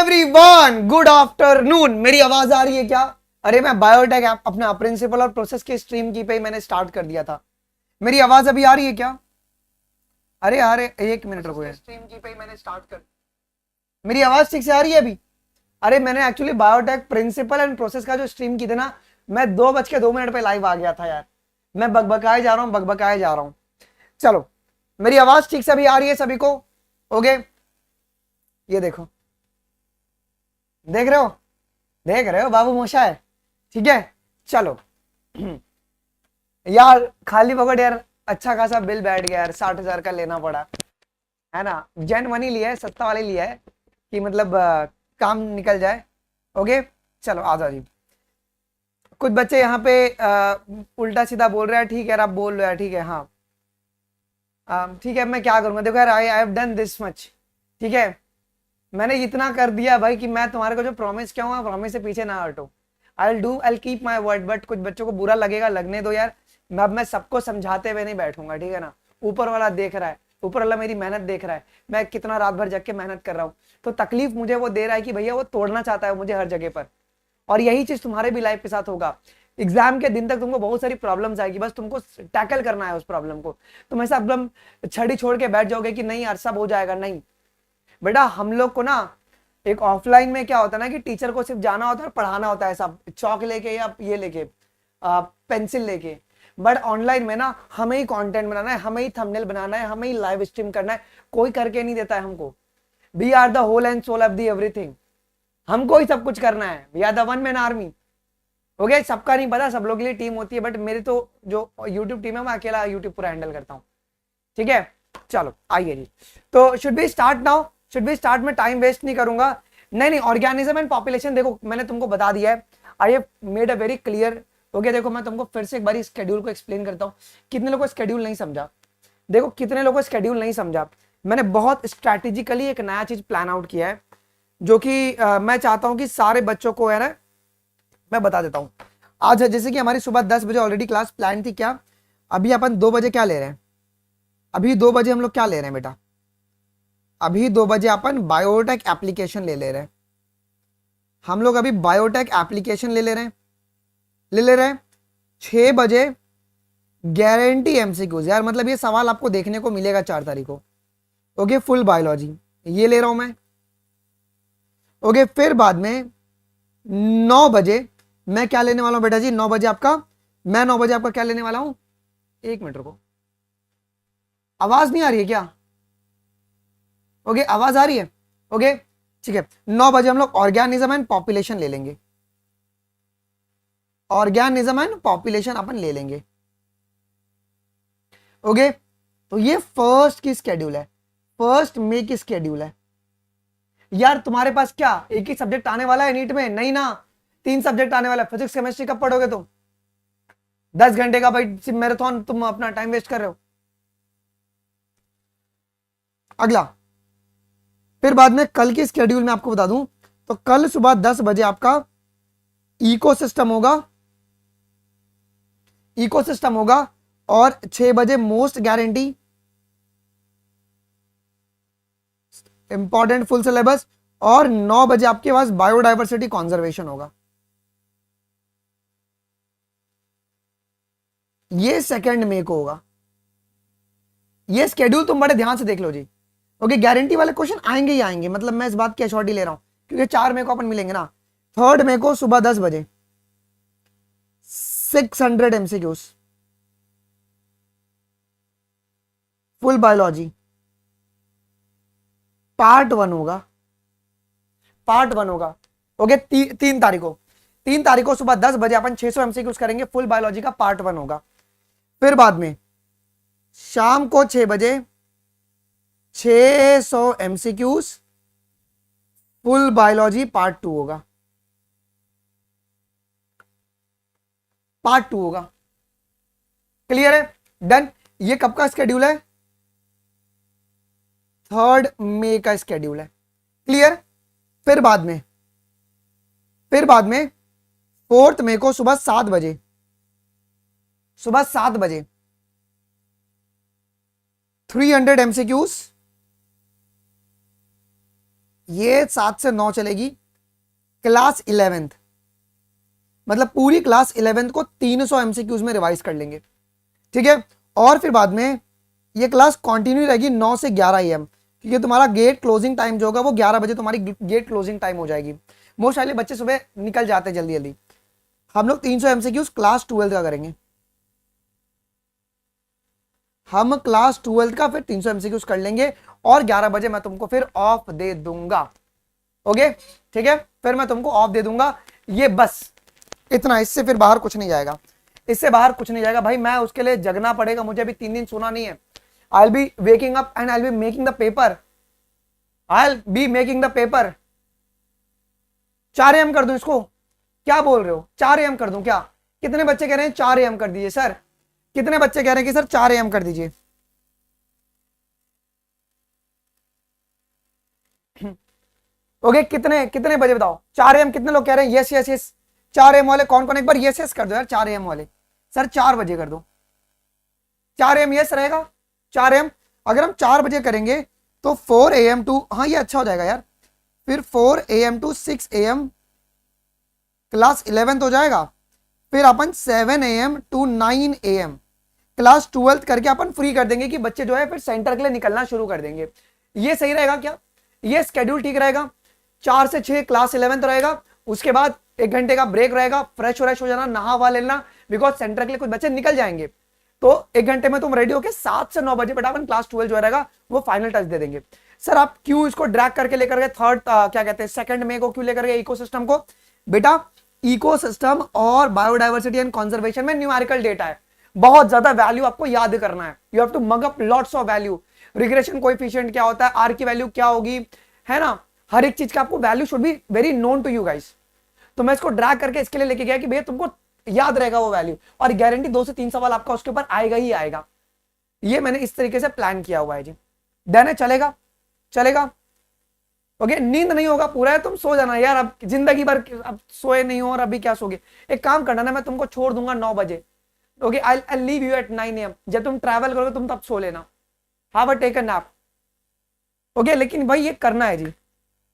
Everyone, good afternoon. मेरी आवाज आ रही है क्या? अरे मैं बायोटेक अपना प्रिंसिपल और प्रोसेस के स्ट्रीम की पे ही मैंने स्टार्ट कर दिया था। मेरी आवाज अभी आ रही है क्या? अरे अरे एक मिनट रुको यार, स्ट्रीम की पे ही मैंने स्टार्ट कर। मेरी आवाज ठीक से आ रही है अभी? अरे मैंने actually biotech principle and process का जो स्ट्रीम की थी ना, मैं 2:02 पे लाइव आ गया था यार। मैं बकबकाए जा रहा हूँ, बकबकाए जा रहा हूँ। चलो, मेरी आवाज ठीक से अभी आ रही है सभी को? ओके, ये देखो, देख रहे हो? देख रहे हो बाबू मोशा है? ठीक है, चलो। यार खाली पकड़ यार, अच्छा खासा बिल बैठ गया यार, 60,000 का लेना पड़ा है ना। जेन मनी लिया है, सत्ता वाले लिया है कि मतलब काम निकल जाए। ओके, चलो आ जाओ जी। कुछ बच्चे यहाँ पे उल्टा सीधा बोल रहे हैं। ठीक है यार, आप बोल रहे हैं, ठीक है, हाँ ठीक है। मैं क्या करूँगा, देखो यार, I have done this much. ठीक है, मैंने इतना कर दिया भाई कि मैं तुम्हारे को जो प्रॉमिस किया हूँ, प्रॉमिस से पीछे ना हटो। I keep my word. But कुछ बच्चों को बुरा लगेगा, लगने दो यार। मैं सबको समझाते हुए नहीं बैठूंगा, ठीक है ना। ऊपर वाला देख रहा है, ऊपर वाला मेरी मेहनत देख रहा है, मैं कितना रात भर जग के मेहनत कर रहा हूँ। तो तकलीफ मुझे वो दे रहा है कि भैया वो तोड़ना चाहता है मुझे हर जगह पर। और यही चीज तुम्हारे भी लाइफ के साथ होगा। एग्जाम के दिन तक तुमको बहुत सारी प्रॉब्लम्स आएगी, बस तुमको टैकल करना है उस प्रॉब्लम को। तुम ऐसा एकदम छड़ी छोड़ के बैठ जाओगे कि नहीं यार सब हो जाएगा, नहीं बेटा। हम लोग को ना एक ऑफलाइन में क्या होता है ना कि टीचर को सिर्फ जाना होता है और पढ़ाना होता है, सब चौक लेके या ये लेके पेंसिल लेके। बट ऑनलाइन में ना हमें ही कंटेंट बनाना है, हमें ही थंबनेल बनाना है, हमें ही लाइव स्ट्रीम करना है। कोई करके नहीं देता है हमको। We are the whole and sole of the everything. हमको ही सब कुछ करना है। We are the one man army. Okay, सबका नहीं पता, सब लोग के लिए टीम होती है, बट मेरी तो जो यूट्यूब टीम है मैं अकेला यूट्यूब पूरा हैंडल करता हूँ। ठीक है, चलो आइए जी। तो should be start now? Should be start? में टाइम वेस्ट नहीं करूंगा। नहीं, ऑर्गेनिज्म एंड पॉपुलेशन देखो मैंने तुमको बता दिया है। I have made a very clear. Okay, देखो मैं तुमको फिर से एक बार स्केड्यूल को एक्सप्लेन करता हूँ। कितने लोगों को स्केड्यूल नहीं समझा? देखो कितने लोगों को स्केड्यूल नहीं समझा। मैंने बहुत स्ट्रैटेजिकली एक नया चीज प्लान आउट किया है, जो कि मैं चाहता हूं कि सारे बच्चों को है ना, मैं बता देता हूं। आज जैसे कि हमारी सुबह 10 बजे ऑलरेडी क्लास प्लान थी क्या? अभी अपन 2 बजे क्या ले रहे हैं? अभी 2 बजे हम लोग क्या ले रहे हैं बेटा? अभी 2 बजे अपन बायोटेक एप्लीकेशन ले रहे हैं। हम लोग अभी बायोटेक एप्लीकेशन ले रहे हैं। 6 बजे गारंटी एमसीक्यूज यार, मतलब ये सवाल आपको देखने को मिलेगा 4 तारीख को। ओके, फुल बायोलॉजी ये ले रहा हूं मैं। ओके, फिर बाद में 9 बजे मैं क्या लेने वाला हूं बेटा जी? 9 बजे आपका, मैं 9 बजे आपका क्या लेने वाला हूं? एक मिनट रुको, आवाज नहीं आ रही है क्या? ओके, आवाज आ रही है? ओके, ठीक है। 9 बजे हम लोग ऑर्गेनिज्म एंड पॉपुलेशन ले लेंगे। ऑर्गेनिज्म एंड पॉपुलेशन अपन ले लेंगे। ओके, तो ये फर्स्ट की स्केड्यूल है, 1 मई की स्केड्यूल है। यार तुम्हारे पास क्या एक ही सब्जेक्ट आने वाला है नीट में? नहीं ना, 3 सब्जेक्ट आने वाला है। फिजिक्स केमिस्ट्री कब पढ़ोगे तुम? 10 घंटे का भाई मैराथन, तुम अपना टाइम वेस्ट कर रहे हो। अगला, फिर बाद में कल की स्केड्यूल में आपको बता दूं, तो कल सुबह 10 बजे आपका इकोसिस्टम होगा। इकोसिस्टम होगा, और 6 बजे most guarantee important full syllabus, और 9 बजे आपके पास बायोडाइवर्सिटी कॉन्जर्वेशन होगा। ये 2 मई को होगा। ये स्केड्यूल तुम बड़े ध्यान से देख लो जी। ओके, गारंटी वाले क्वेश्चन आएंगे ही आएंगे, मतलब मैं इस बात की एश्योरिटी ले रहा हूं, क्योंकि 4 मई को अपन मिलेंगे ना। 3 मई को सुबह 10 बजे 600 एमसीक्यूज फुल बायोलॉजी पार्ट 1 होगा। पार्ट 1 होगा। ओके, 3 तारीख को, 3 तारीख को सुबह 10 बजे अपन 600 एमसीक्यूज करेंगे, फुल बायोलॉजी का पार्ट 1 होगा। फिर बाद में शाम को 6 बजे 600 एमसीक्यूज फुल बायोलॉजी पार्ट 2 होगा। पार्ट 2 होगा। क्लियर है? डन। ये कब का स्केड्यूल है? 3 मई का स्केड्यूल है। क्लियर? फिर बाद में 4 मई को सुबह 7 बजे, सुबह 7 बजे 300 एमसीक्यूज ये 7 से 9 चलेगी। क्लास 11th मतलब पूरी क्लास 11th को 300 एमसीक्यूज में रिवाइज कर लेंगे, ठीक है। और फिर बाद में ये क्लास कंटिन्यू रहेगी 9 से 11 AM, क्योंकि तुम्हारा गेट क्लोजिंग टाइम जो होगा वो 11 बजे तुम्हारी गेट क्लोजिंग टाइम हो जाएगी। मोस्ट ऑफली बच्चे सुबह निकल जाते हैं जल्दी जल्दी। हम लोग 300 एमसीक्यूज क्लास 12th का करेंगे। हम क्लास 12th का फिर 300 एमसीक्यूज कर लेंगे और 11 बजे मैं तुमको फिर ऑफ दे दूंगा। ओके ठीक है, फिर मैं तुमको ऑफ दे दूंगा। ये बस इतना, इससे फिर बाहर कुछ नहीं जाएगा, इससे बाहर कुछ नहीं जाएगा भाई। मैं उसके लिए जगना पड़ेगा, मुझे अभी 3 दिन सोना नहीं है। I will be waking up and I will be making the paper. I will be making the paper. 4 AM कर दूं इसको? क्या बोल रहे हो, 4 AM कर दूं क्या? कितने बच्चे कह रहे हैं 4 AM कर दीजिए सर? कितने बच्चे कह रहे हैं कि सर 4 AM कर दीजिए? ओके कितने कितने बजे बताओ? 4 AM कितने लोग कह रहे हैं? Yes yes yes. 4 AM वाले कौन कौन, एक बार यस यस कर दो यार। 4 AM वाले सर 4 बजे कर दो। 4 AM यस रहेगा? 4 AM अगर हम 4 बजे करेंगे तो 4 AM टू, हाँ ये अच्छा हो जाएगा यार। फिर 4 AM to 6 AM class 11th हो जाएगा। फिर अपन 7 AM to 9 AM class 12th करके अपन फ्री कर देंगे कि बच्चे जो है फिर सेंटर के लिए निकलना शुरू कर देंगे। ये सही रहेगा क्या? ये स्केड्यूल ठीक रहेगा? 4 से 6 क्लास 11th रहेगा, उसके बाद 1 घंटे का ब्रेक रहेगा, फ्रेश व्रेश हो जाना, नहा हुआ लेना, बिकॉज सेंटर के लिए कुछ बच्चे निकल जाएंगे। तो 1 घंटे में तुम रेडी होके 7 से 9 बजे बेटा अपन क्लास 12 जो रहेगा वो फाइनल टच दे देंगे। सर आप क्यों इसको ड्रैग करके लेकर गए थर्ड क्या कहते हैं 2 मई को क्यों लेकर गए इकोसिस्टम को? बेटा इकोसिस्टम और बायोडाइवर्सिटी एंड कंजर्वेशन में न्यूमेरिकल डेटा है, बहुत ज्यादा वैल्यू आपको याद करना है। You have to mug up lots of value. Regression coefficient क्या होता है, आर की वैल्यू क्या होगी, है ना, हर एक चीज का आपको value should be very known to you guys. तो मैं इसको ड्रैग करके इसके लिए लेके गया कि भैया तुमको याद रहेगा वो वैल्यू, और गारंटी 2 से 3 सवाल आपका उसके ऊपर आएगा ही आएगा। ये मैंने इस तरीके से प्लान किया हुआ है जी। डन है? चलेगा? चलेगा? ओके नींद नहीं होगा पूरा है, तुम सो जाना यार, अब जिंदगी भर अब सोए नहीं हो और अभी क्या सोगे। एक काम करना ना, मैं तुमको छोड़ दूंगा 9 बजे। Okay I leave you at 9 AM। जब तुम ट्रैवल करोगे तुम तब सो लेना, हाव अ टेक अ नैप। ओके लेकिन भाई ये करना है जी।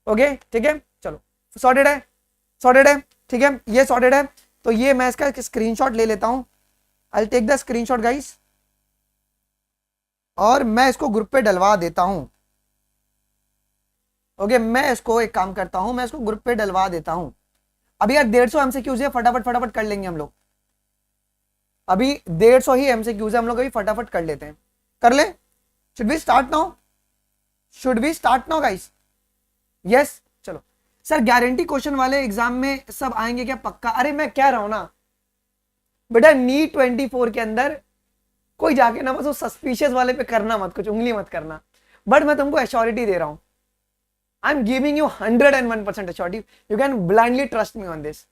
ओके ठीक है चलो, सॉर्टेड है, सॉर्टेड है, ठीक है ये सॉर्टेड है। तो ये मैं इसका स्क्रीनशॉट ले लेता हूं। I take the screenshot guys, और मैं इसको ग्रुप पे डलवा देता हूं। ओके मैं इसको एक काम करता हूं, मैं इसको ग्रुप पे डलवा देता हूं। अभी यार 150 एमसीक्यूज है, फटाफट फटाफट कर लेंगे हम लोग। अभी 150 ही एमसीक्यूज है, हम लोग अभी फटाफट कर लेते हैं। कर ले? Should we start now? Should we start now guys? Yes चलो। सर गारंटी क्वेश्चन वाले एग्जाम में सब आएंगे क्या पक्का? अरे मैं कह रहा हूं ना बेटा, नीट 24 के अंदर कोई जाके ना बस वो सस्पिशियस वाले पे करना मत, कुछ उंगली मत करना। बट मैं तुमको एश्योरिटी दे रहा हूं, I am giving you 101% assurity, you can blindly trust me on this.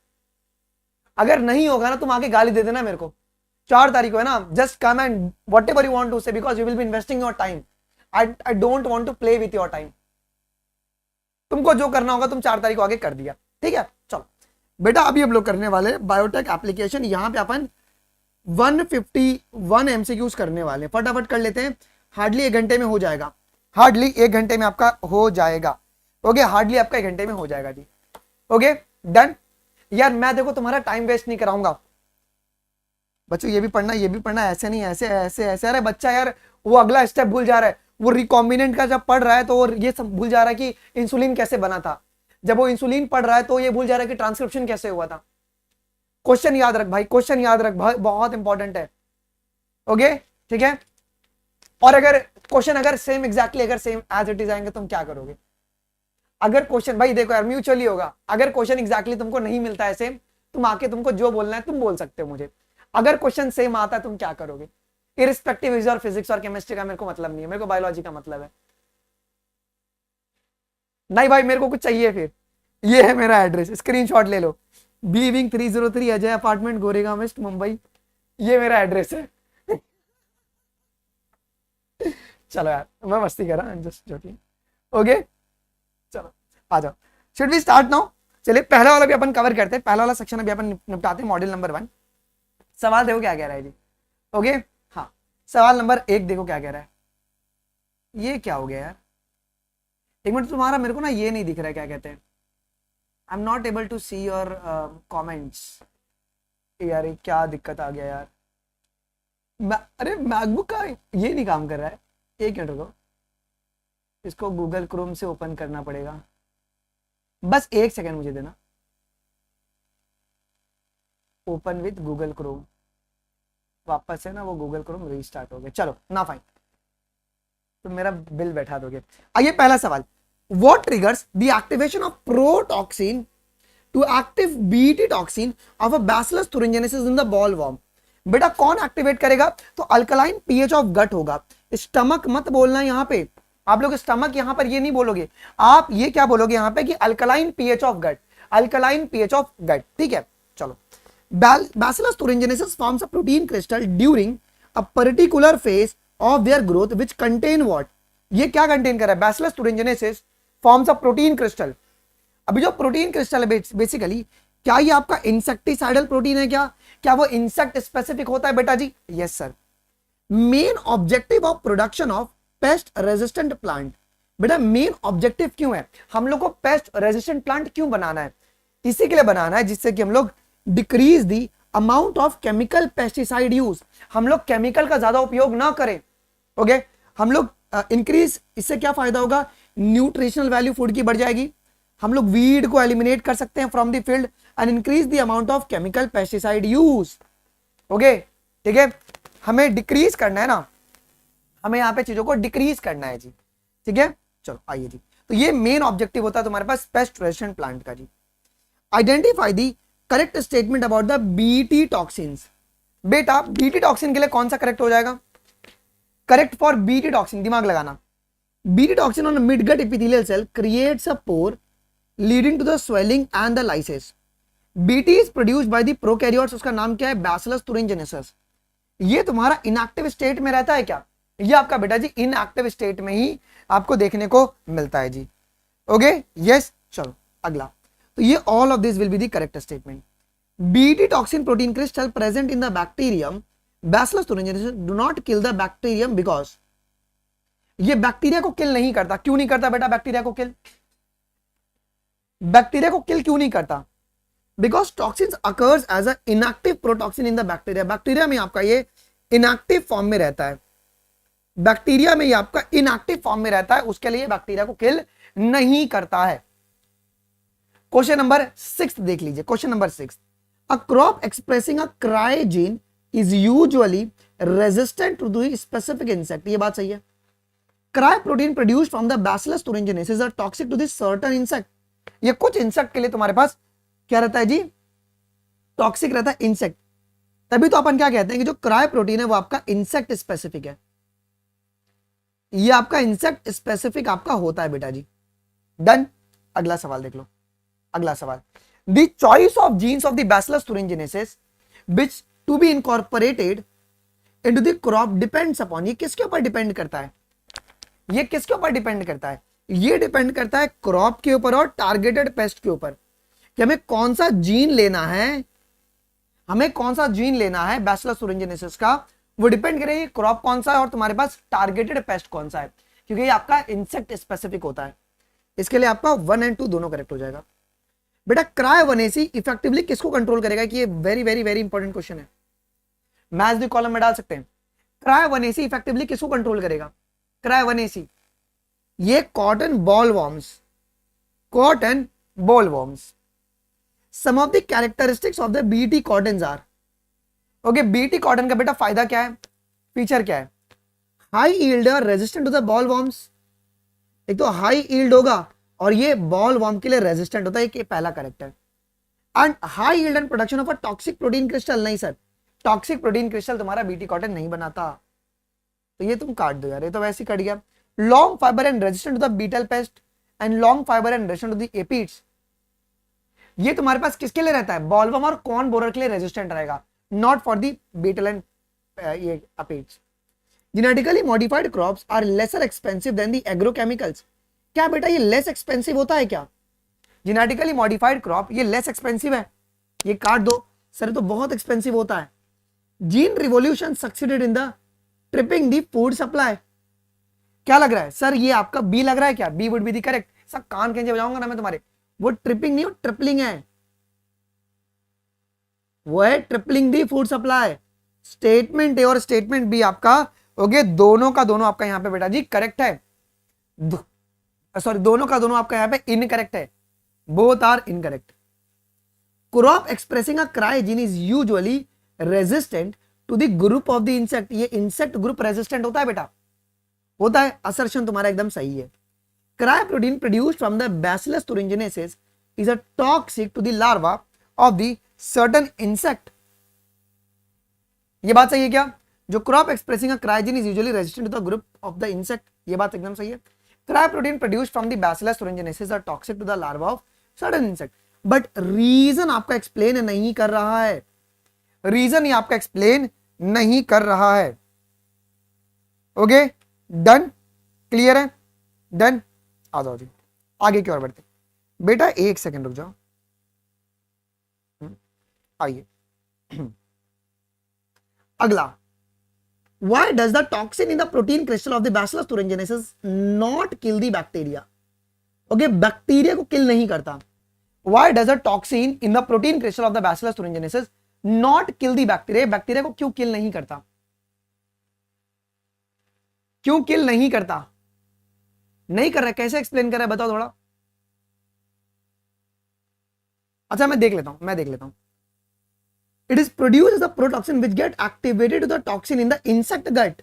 अगर नहीं होगा ना तुम आके गाली दे देना मेरे को। 4 तारीख को है ना, just come and whatever you want to say, because you will be investing your time. I don't want to play with your time. तुमको जो करना होगा तुम 4 तारीख को आगे कर दिया, ठीक है। चलो बेटा अभी हम लोग करने वाले बायोटेक एप्लीकेशन। यहां पे अपन 151 एमसीक्यूज करने वाले, फटाफट कर लेते हैं। हार्डली 1 घंटे में हो जाएगा, हार्डली 1 घंटे में आपका हो जाएगा। ओके हार्डली आपका 1 घंटे में हो जाएगा जी। Okay done. यार मैं देखो तुम्हारा टाइम वेस्ट नहीं कराऊंगा बच्चों, ये भी पढ़ना ये भी पढ़ना, ऐसे नहीं ऐसे ऐसे ऐसे। अरे बच्चा यार वो अगला स्टेप भूल जा रहा है, वो रिकॉम्बिनेंट का जब पढ़ रहा है तो वो ये सब भूल जा रहा है कि इंसुलिन कैसे बना था। जब वो इंसुलिन पढ़ रहा है तो ये भूल जा रहा है कि ट्रांसक्रिप्शन कैसे हुआ था। क्वेश्चन याद रख भाई, क्वेश्चन याद रख भाई, बहुत इंपॉर्टेंट है। ओके ठीक है। और अगर क्वेश्चन अगर सेम एग्जैक्टली अगर सेम एज इट इज आएंगे तुम क्या करोगे? अगर क्वेश्चन भाई देखो यार म्यूचुअली होगा, अगर क्वेश्चन एग्जैक्टली तुमको नहीं मिलता है सेम, तुम आके तुमको जो बोलना है तुम बोल सकते हो मुझे। अगर क्वेश्चन सेम आता है तुम क्या करोगे? इरिस्पेक्टिव इज और फिजिक्स और केमिस्ट्री का मेरे को मतलब नहीं है, मेरे को बायोलॉजी का मतलब है। नहीं भाई मेरे को कुछ चाहिए फिर। ये है मेरा एड्रेस, स्क्रीनशॉट ले लो। B wing 303 Ajay apartment Goregaon west Mumbai, ये मेरा एड्रेस है। चलो यार मैं मस्ती कर रहा हूँ, जस्ट जोकिंग। ओके चलो आ जाओ, शुड वी स्टार्ट नाउ? चलिए पहला वाला भी अपन कवर करते हैं, पहला वाला सेक्शन अभी अपन निपटाते हैं, मॉड्यूल नंबर 1। सवाल देखो क्या कह रहा है जी। ओके हाँ सवाल नंबर 1 देखो क्या कह रहा है। ये क्या हो गया यार, एक मिनट, तुम्हारा मेरे को ना ये नहीं दिख रहा है, क्या कहते हैं, I am not able to see your comments. यार ये क्या दिक्कत आ गया यार। अरे मैकबुक का ये नहीं काम कर रहा है, एक मिनट रुको, इसको गूगल क्रोम से ओपन करना पड़ेगा, बस एक सेकेंड मुझे देना। ओपन विथ गूगल क्रोम, वापस से ना वो गूगल क्रोम रीस्टार्ट हो गया, चलो ना फाइन, तो मेरा बिल बैठा दोगे। आइए पहला सवाल, what triggers the activation of protoxin to active BT toxin of a bacillus thuringiensis in the boll worm. बेटा कौन एक्टिवेट करेगा, तो अल्कलाइन पीएच ऑफ गट होगा। स्टमक मत बोलना यहां पे, आप लोग स्टमक यहां पर ये नहीं बोलोगे, आप ये क्या बोलोगे यहां पे कि alkaline pH of gut, alkaline pH of gut, ठीक है। चलो, Bacillus thuringiensis forms a protein crystal during a particular phase of their growth which contain what? ये क्या कंटेन कर रहा है, Bacillus thuringiensis forms a protein crystal। अभी जो प्रोटीन क्रिस्टल है बेसिकली, क्या ये आपका इंसेक्टिसाइडल प्रोटीन है, क्या वो इंसेक्ट स्पेसिफिक होता है बेटा जी? Yes sir. Main objective of production of pest resistant plant, बेटा मेन ऑब्जेक्टिव क्यों है, हम लोग को पेस्ट रेजिस्टेंट प्लांट क्यों बनाना है? इसी के लिए बनाना है जिससे कि हम लोग decrease the amount of chemical pesticide use, हम लोग केमिकल का ज्यादा उपयोग ना करें। ओके, हम लोग इंक्रीज, इससे क्या फायदा होगा, न्यूट्रिशनल वैल्यू फूड की बढ़ जाएगी, हम लोग वीड को एलिमिनेट कर सकते हैं from the field and increase the amount of chemical pesticide use. Okay ठीक है, हमें डिक्रीज करना है ना, हमें यहाँ पे चीजों को डिक्रीज करना है जी, ठीक है। चलो आइए जी, तो ये मेन ऑब्जेक्टिव होता है तुम्हारे पास पेस्ट रेजिस्टेंट प्लांट का जी। Identify the correct statement about the Bt toxins. बेटा बीटी टॉक्सिन के लिए कौन सा करेक्ट हो जाएगा, करेक्ट फॉर बीटी टॉक्सिन, दिमाग लगाना, BT toxin on midgut epithelial cell creates a pore leading to the swelling and the lysis. BT is produced by the prokaryotes, उसका नाम क्या है, बैसिलस thuringiensis। ये तुम्हारा इनएक्टिव स्टेट में रहता है क्या, ये आपका बेटा जी इनएक्टिव स्टेट में ही आपको देखने को मिलता है जी। ओके यस, चलो अगला, तो ये all of this will be the correct statement. BT toxin protein crystal present in the bacterium bacillus thuringiensis do not kill the bacterium because, ये बैक्टीरिया को किल नहीं करता। क्यों नहीं करता बेटा बैक्टीरिया को किल, बैक्टीरिया को किल क्यों नहीं करता, because toxins occurs as a inactive protoxin in the bacteria, bacteria में आपका ये इनएक्टिव फॉर्म में रहता है, बैक्टीरिया में ये आपका इनएक्टिव फॉर्म में रहता है, उसके लिए बैक्टीरिया को किल नहीं करता है। क्वेश्चन नंबर 6 देख लीजिए, question number 6, a crop expressing a cry gene is usually resistant to the specific insect, ये बात सही है। Cry protein produced from the bacillus thuringiensis are toxic to the certain insect, ये कुछ इंसेक्ट के लिए तुम्हारे पास क्या रहता है जी, टॉक्सिक रहता है इंसेक्ट, तभी तो अपन क्या कहते हैं कि जो क्राई प्रोटीन है वो आपका इंसेक्ट स्पेसिफिक है, ये आपका इंसेक्ट स्पेसिफिक आपका होता है बेटा जी। डन, अगला सवाल देख लो, अगला सवाल, the choice of genes of the bacillus thuringiensis which to be incorporated into the crop depends upon, ये किसके ऊपर डिपेंड करता है, ये किसके ऊपर डिपेंड करता है, ये डिपेंड करता है क्रॉप के ऊपर और टारगेटेड पेस्ट के ऊपर, कि हमें कौन सा जीन लेना है, हमें कौन सा जीन लेना है बैसिलस thuringiensis का, वो डिपेंड करेगी क्रॉप कौन सा है और तुम्हारे पास टारगेटेड पेस्ट कौन सा है, क्योंकि ये आपका इंसेक्ट स्पेसिफिक होता है। इसके लिए आपका 1 और 2 दोनों करेक्ट हो जाएगा। बेटा क्रायोवनेसी इफेक्टिवली किसको कंट्रोल करेगा, कि ये very very very important question है, मैच द कॉलम में डाल सकते हैं। क्रायोवनेसी इफेक्टिवली किसको कंट्रोल करेगा, क्रायोवनेसी, ये cotton boll worms, cotton boll worms. Some of the characteristics of the BT cottons are, okay BT cotton का बेटा फायदा क्या है, फीचर क्या है, हाई यील्ड और resistant to the boll worms, एक तो हाई यील्ड होगा और ये बॉल वॉर्म के लिए रेजिस्टेंट होता है, ये पहला करेक्ट है। And high yield and production of a toxic protein crystal, नहीं सर टॉक्सिक प्रोटीन क्रिस्टल तुम्हारा बीटी कॉटन नहीं बनाता, तो ये तुम काट दो यार, ये तो वैसे ही कट गया। Long fibre and resistant to the beetle pest and long fibre and resistant to the aphids, ये तुम्हारे पास किसके लिए रहता है, बॉलवर्म और कॉर्न बोरर के लिए रेजिस्टेंट रहेगा, not for the beetle and ये aphids. Genetically modified crops are lesser expensive than the agrochemicals, क्या बेटा ये लेस एक्सपेंसिव होता है क्या, जेनेटिकली मॉडिफाइड क्रॉप ये लेस एक्सपेंसिव है, ये काट दो सर, तो बहुत एक्सपेंसिव होता है। Gene revolution succeeded in the tripping the food supply, क्या लग रहा है सर, ये आपका बी लग रहा है क्या? B would be the correct. Sir कान खींचे बजाऊंगा ना मैं तुम्हारे। वो ट्रिपिंग नहीं, वो ट्रिपलिंग है, वो है tripling the food supply. Statement A और स्टेटमेंट बी आपका, ओके, दोनों का दोनों आपका यहाँ पे बेटा जी करेक्ट है। सॉरी, दोनों का दोनों आपका यहाँ पे इनकरेक्ट है, both are incorrect. Crop expressing a cry gene is usually resistant to the group of the insect. ये इंसेक्ट ग्रुप रेजिस्टेंट होता है बेटा, होता है। असर्शन तुम्हारा एकदम सही है। Cry protein produced from the bacillus thuringiensis is a toxic to the larva of the certain insect. ये बात सही है क्या? जो crop expressing a cry gene is usually resistant to the group of the insect, ये बात एकदम सही है। Cry protein produced from the bacillus thuringiensis are toxic to the larva of certain insect. But reason आपका एक्सप्लेन नहीं कर रहा है, रीजन ही आपका एक्सप्लेन नहीं कर रहा है। ओके, डन, क्लियर है, डन। आ जाओ जी, आगे की ओर बढ़ते। बेटा एक सेकंड रुक जाओ, आइए अगला। Why does the toxin in the protein crystal of the Bacillus thuringiensis not kill the bacteria? Okay, bacteria को किल नहीं करता। Why does the toxin in the protein crystal of the Bacillus thuringiensis not kill the bacteria? Bacteria को क्यों किल नहीं करता? क्यों किल नहीं करता? नहीं कर रहा है, कैसे एक्सप्लेन कर रहा है बताओ थोड़ा। अच्छा मैं देख लेता हूं, It is produced as a protoxin which get activated to the toxin in the insect gut,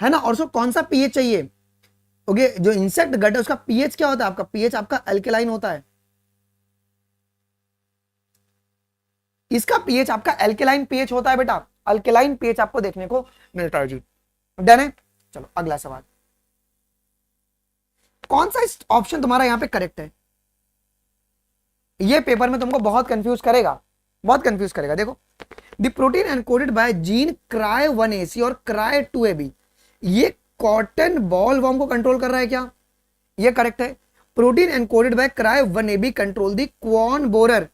है ना। और सो कौन सा पीएच चाहिए? ओके, जो इंसेक्ट गट है उसका पीएच क्या होता है? आपका पीएच आपका अल्कलाइन होता है। इसका पीएच आपका अल्कलाइन पीएच होता है बेटा, अल्कलाइन पीएच आपको देखने को मिलता है जी। डन है, चलो अगला सवाल। कौन सा ऑप्शन तुम्हारा यहां पे करेक्ट है? ये पेपर में तुमको बहुत कंफ्यूज करेगा, बहुत कंफ्यूज करेगा। देखो, the protein encoded by gene cry 1AC और क्राई 2AB, ये कॉटन बॉल वॉर्म को कंट्रोल कर रहा है क्या? ये करेक्ट है। Protein encoded by cry 1AB control the corn borer,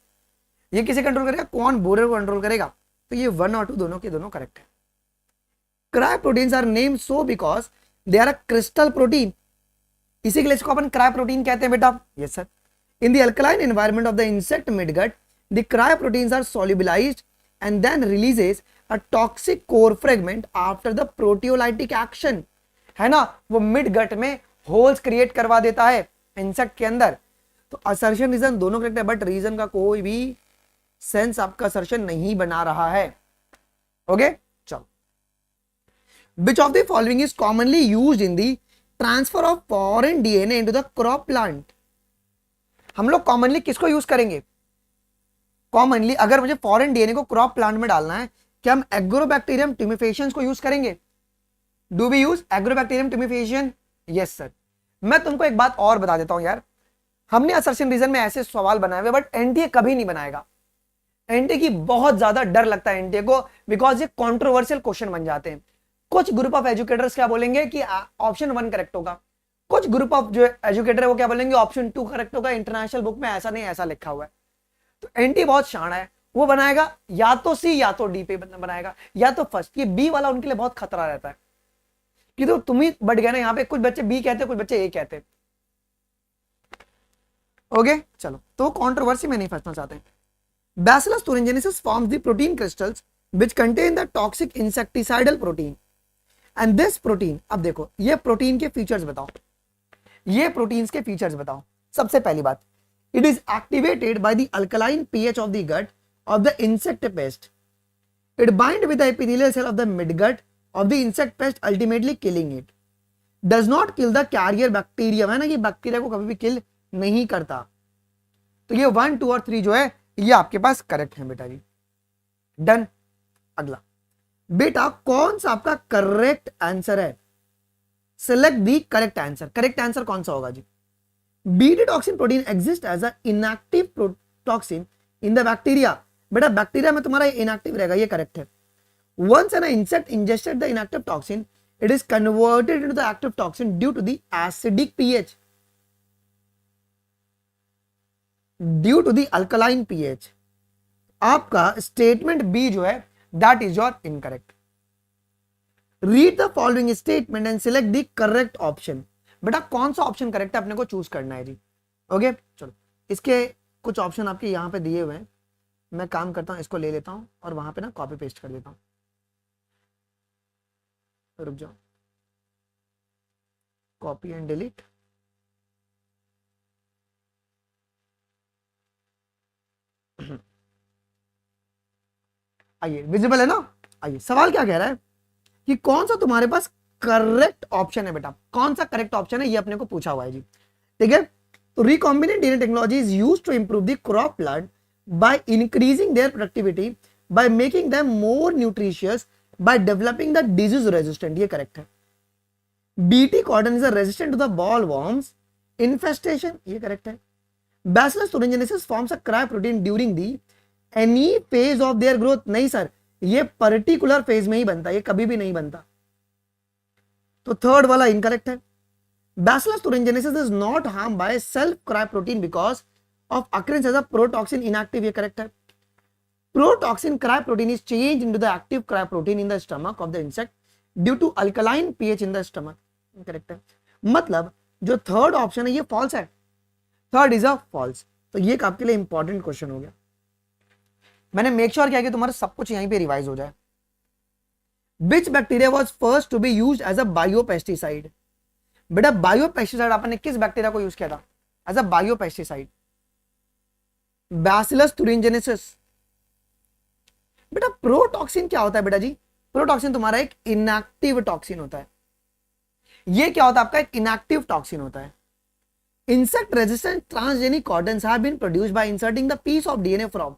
ये किसे कंट्रोल करेगा? क्वान बोरर को कंट्रोल करेगा। तो ये 1 और 2 दोनों के दोनों करेक्ट है। Cry proteins are named so because they are a crystal protein, इसी के लिए इसको अपन क्राई प्रोटीन कहते हैं बेटा। Yes sir. In the alkaline environment of the insect midgut, the cryoproteins are solubilized and then releases a toxic core fragment after the proteolytic action, है ना। वो मिड गट में होल्स क्रिएट करवा देता है इंसेक्ट के अंदर। तो असर्शन रीजन दोनों करेक्ट है, बट रीजन का कोई भी सेंस आपका असर्शन नहीं बना रहा है। ओके, चलो। Which of the following is commonly used in the transfer of foreign DNA into the crop plant? हम लोग कॉमनली किसको यूज करेंगे? कॉमनली अगर मुझे फॉरेन डीएनए को क्रॉप प्लांट में डालना है, क्या हम एग्रोबैक्टीरियम ट्यूमिफिकेशन को यूज करेंगे? Do we use Agrobacterium tumefaciens? Yes sir. मैं तुमको एक बात और बता देता हूं यार, हमने असर्शन रीजन में ऐसे सवाल बनाए हुए, बट एनटीए कभी नहीं बनाएगा। एनटीए की बहुत ज्यादा डर लगता है एनटीए को, बिकॉज ये कॉन्ट्रोवर्शियल क्वेश्चन बन जाते हैं। कुछ ग्रुप ऑफ एजुकेटर्स क्या बोलेंगे कि ऑप्शन 1 करेक्ट होगा, कुछ ग्रुप ऑफ जो एजुकेटर है वो क्या बोलेंगे ऑप्शन 2 करेक्ट होगा। इंटरनेशनल बुक में ऐसा नहीं, ऐसा लिखा हुआ है। तो एनटी बहुत शान है, वो बनाएगा या तो सी या तो डी पे बनाएगा, या तो फर्स्ट। ये बी वाला उनके लिए बहुत खतरा रहता है कि तो तुम ही बढ़ गया ना, यहाँ पे कुछ बच्चे बी कहते, कुछ बच्चे ए कहते। ओके चलो, तो कंट्रोवर्सी में नहीं फंसना चाहते। Bacillus thuringiensis forms the protein crystals which contain the toxic insecticidal protein and this protein। अब देखो ये प्रोटीन के फीचर्स बताओ, ये प्रोटीन्स के फीचर्स बताओ। सबसे पहली बात, it is activated by the alkaline pH of the gut of the insect pest. It binds with the epithelial cell of the midgut of the insect pest, ultimately killing it. Does not kill the carrier bacteria, है ना, कि bacteria को कभी भी किल नहीं करता। तो ये 1, 2 और 3 जो है ये आपके पास करेक्ट है बेटा जी। डन। अगला बेटा, कौन सा आपका करेक्ट आंसर है? Select the correct answer. Correct answer कौन सा होगा जी? बीटा toxin protein exist as a inactive toxin in the bacteria. बेटा बैक्टीरिया में तुम्हारा इनएक्टिव रहेगा, ये करेक्ट है। Once an insect ingested the inactive toxin, it is converted into the active toxin due to the acidic pH, due to the alkaline pH. आपका statement B जो है that is your incorrect. Read the following statement and select the correct option. बेटा कौन सा option correct है अपने को choose करना है जी। ओके चलो, इसके कुछ ऑप्शन आपके यहाँ पे दिए हुए हैं, मैं काम करता हूँ, इसको ले लेता हूँ और वहां पे ना कॉपी पेस्ट कर देता हूँ। रुक जाओ, कॉपी एंड डिलीट। आइए, विजिबल है ना। आइए, सवाल क्या कह रहा है कि कौन सा तुम्हारे पास करेक्ट ऑप्शन है। बेटा कौन सा करेक्ट ऑप्शन है ये अपने को पूछा हुआ है जी। ठीक है, तो recombinant DNA technology is used to improve the crop plant by increasing their productivity, by making them more nutritious, by developing the disease resistant. ये करेक्ट है। BT cotton is resistant to the boll worms infestation. ये correct है। Bacillus thuringiensis forms a cry protein during the any phase of their growth. नहीं sir, ये particular phase में ही बनता है, ये कभी भी नहीं बनता। तो थर्ड वाला इनकरेक्ट है। Bacillus thuringiensis is not harmed by self cry protein because of occurrence as a protoxin inactive। ये करेक्ट है। Protoxin cry protein is changed into the active cry protein in the stomach of the insect due to alkaline pH in the stomach। Correct है। मतलब जो third option है ये false है, third is a false. तो ये आपके लिए इंपॉर्टेंट क्वेश्चन हो गया। मैंने मेक श्योर किया कि तुम्हारा सब कुछ यहीं पे रिवाइज हो जाए। Which bacteria was first to be used as a biopesticide? बेटा बायोपेस्टिसाइड आपने किस बैक्टीरिया को यूज किया था as a biopesticide? Bacillus thuringiensis। बेटा प्रोटॉक्सिन क्या होता है बेटा जी? प्रोटॉक्सिन तुम्हारा एक इनएक्टिव टॉक्सिन होता है। ये क्या होता है आपका? एक इनएक्टिव टॉक्सिन होता है। Insect resistant transgenic cottons have been produced by inserting the piece of DNA from.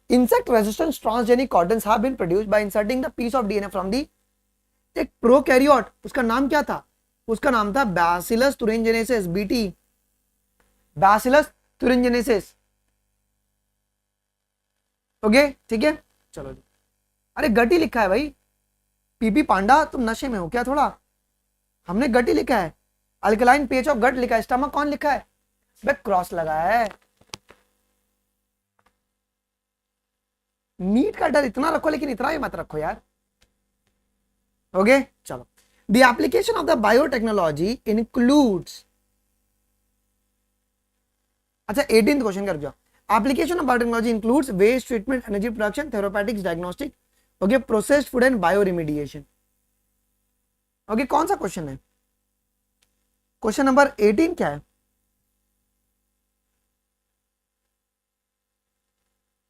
Insect resistant transgenic cottons have been produced by inserting the piece of DNA from the एक prokaryote, उसका नाम क्या था? उसका नाम था Bacillus thuringiensis, BT, Bacillus thuringiensis। Okay ठीक है, चलो जी। अरे गटी लिखा है भाई, पीपी पांडा तुम नशे में हो क्या थोड़ा? हमने गटी लिखा है, अल्कलाइन पीएच ऑफ गट लिखा है, स्टमक कौन लिखा है? बे क्रॉस लगा है। मीट का डर इतना रखो लेकिन इतना ही मत रखो यार। ओके चलो। The application of the biotechnology includes, अच्छा 18th क्वेश्चन कर जाओ। Application of biotechnology includes waste treatment, energy production, therapeutics, diagnostic, okay, processed food and bioremediation. Okay कौन सा क्वेश्चन है? क्वेश्चन नंबर 18 क्या है?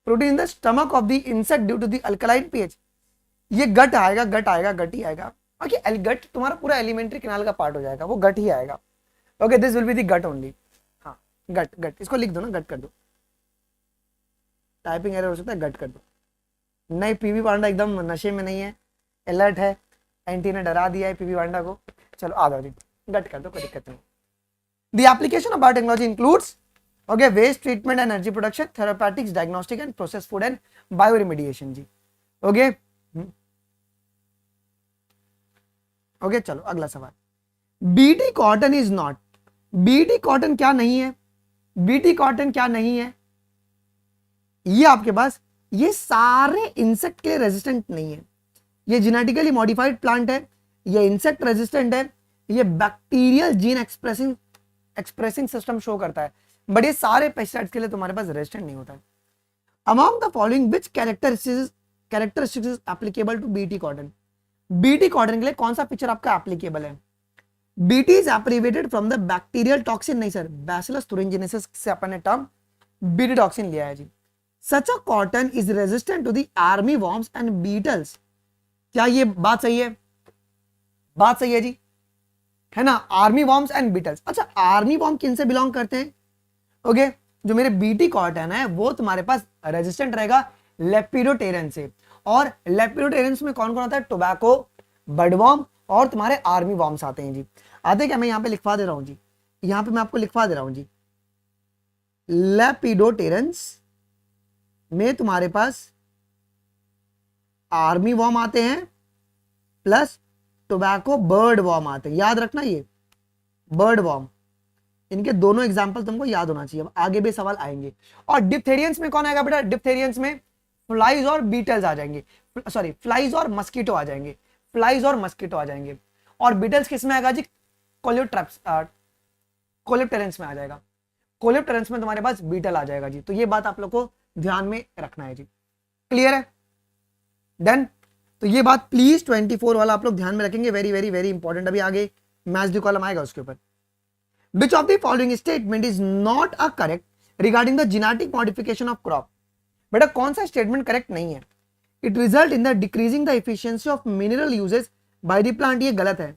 Protein in the stomach of the insect due to the alkaline pH. ये gut आएगा, गट आएगा, गट ही आएगा। ओके गट तुम्हारा पूरा एलिमेंट्री कैनाल का पार्ट हो जाएगा, वो गट ही आएगा। Okay this will be the gut only. हाँ गट, गट इसको लिख दो ना, गट कर दो, टाइपिंग एरर हो सकता है, गट कर दो। नहीं पीवी पांडा एकदम नशे में नहीं है, अलर्ट है, एंटी ने डरा दिया है पीवी पांडा को। चलो आ जाओ जी, गट कर दो, कोई दिक्कत नहीं। The application of biotechnology includes okay waste treatment, energy production, therapeutics, diagnostic and process food and bioremediation जी। ओके ओके चलो अगला सवाल। Bt cotton is not, Bt cotton क्या नहीं है? बीटी कॉटन क्या नहीं है? ये आपके पास ये सारे इंसेक्ट के रेजिस्टेंट नहीं है। ये जेनेटिकली मॉडिफाइड प्लांट है, ये इंसेक्ट रेजिस्टेंट है, ये bacterial gene expressing system show करता है, बट ये सारे पेस्टिसाइड्स के लिए तुम्हारे पास रेजिस्टेंट नहीं होता है। Among the following which characteristics is applicable to Bt cotton? Bt cotton के लिए कौन सा फीचर आपका एप्लीकेबल है? Bt is abbreviated from the bacterial toxin. नहीं सर, बैसिलस thuringiensis से अपन ने टर्म बीटी टॉक्सिन लिया है जी। Such a cotton is resistant to the army worms and beetles. क्या ये बात सही है? बात सही है जी, है ना, आर्मी वॉर्म्स एंड बीटल्स। अच्छा आर्मी वॉर्म किन से बिलोंग करते हैं? ओके जो मेरे बीटी कॉटन है वो तुम्हारे पास रेजिस्टेंट रहेगा लेपिडोप्टेरन से, और लेपिडोप्टेरन्स में कौन कौन आता है? टोबैको, बर्डवॉर्म और तुम्हारे आर्मी वॉर्म्स आते हैं जी। आते क्या? मैं यहां पे लिखवा दे रहा हूं जी, यहां पे मैं आपको लिखवा दे रहा हूं जी। लेपिडोप्टेरन्स में तुम्हारे पास आर्मी वॉर्म आते हैं प्लस टोबैको बर्ड वॉर्म आते हैं। याद रखना ये बर्ड वॉर्म, इनके दोनों एग्जांपल तुमको याद होना चाहिए, आगे भी सवाल आएंगे। और डिप्थेरियंस में कौन आएगा बेटा? डिप्थेरियंस में फ्लाइज और बीटल्स आ जाएंगे, सॉरी फ्लाइज और मस्कीटो आ जाएंगे। फ्लाइज और मस्कीटो आ जाएंगे। और बीटल्स किस में आएगा जी? कोलियोट्रैप्स, कोलियोप्टेरेंस में आ जाएगा। कोलियोप्टेरेंस में तुम्हारे पास बीटल आ जाएगा जी। तो ये बात आप लोग को ध्यान में रखना है जी। क्लियर है? डन। तो ये बात प्लीज 24 वाला आप लोग ध्यान में रखेंगे, वेरी वेरी वेरी इंपॉर्टेंट। अभी आगे मैच द कॉलम आएगा उसके ऊपर। Which of the following statement is not a correct regarding the genetic modification of crop? बेटा कौन सा स्टेटमेंट करेक्ट नहीं है? It result in the decreasing the efficiency of mineral uses by the plant, ये गलत है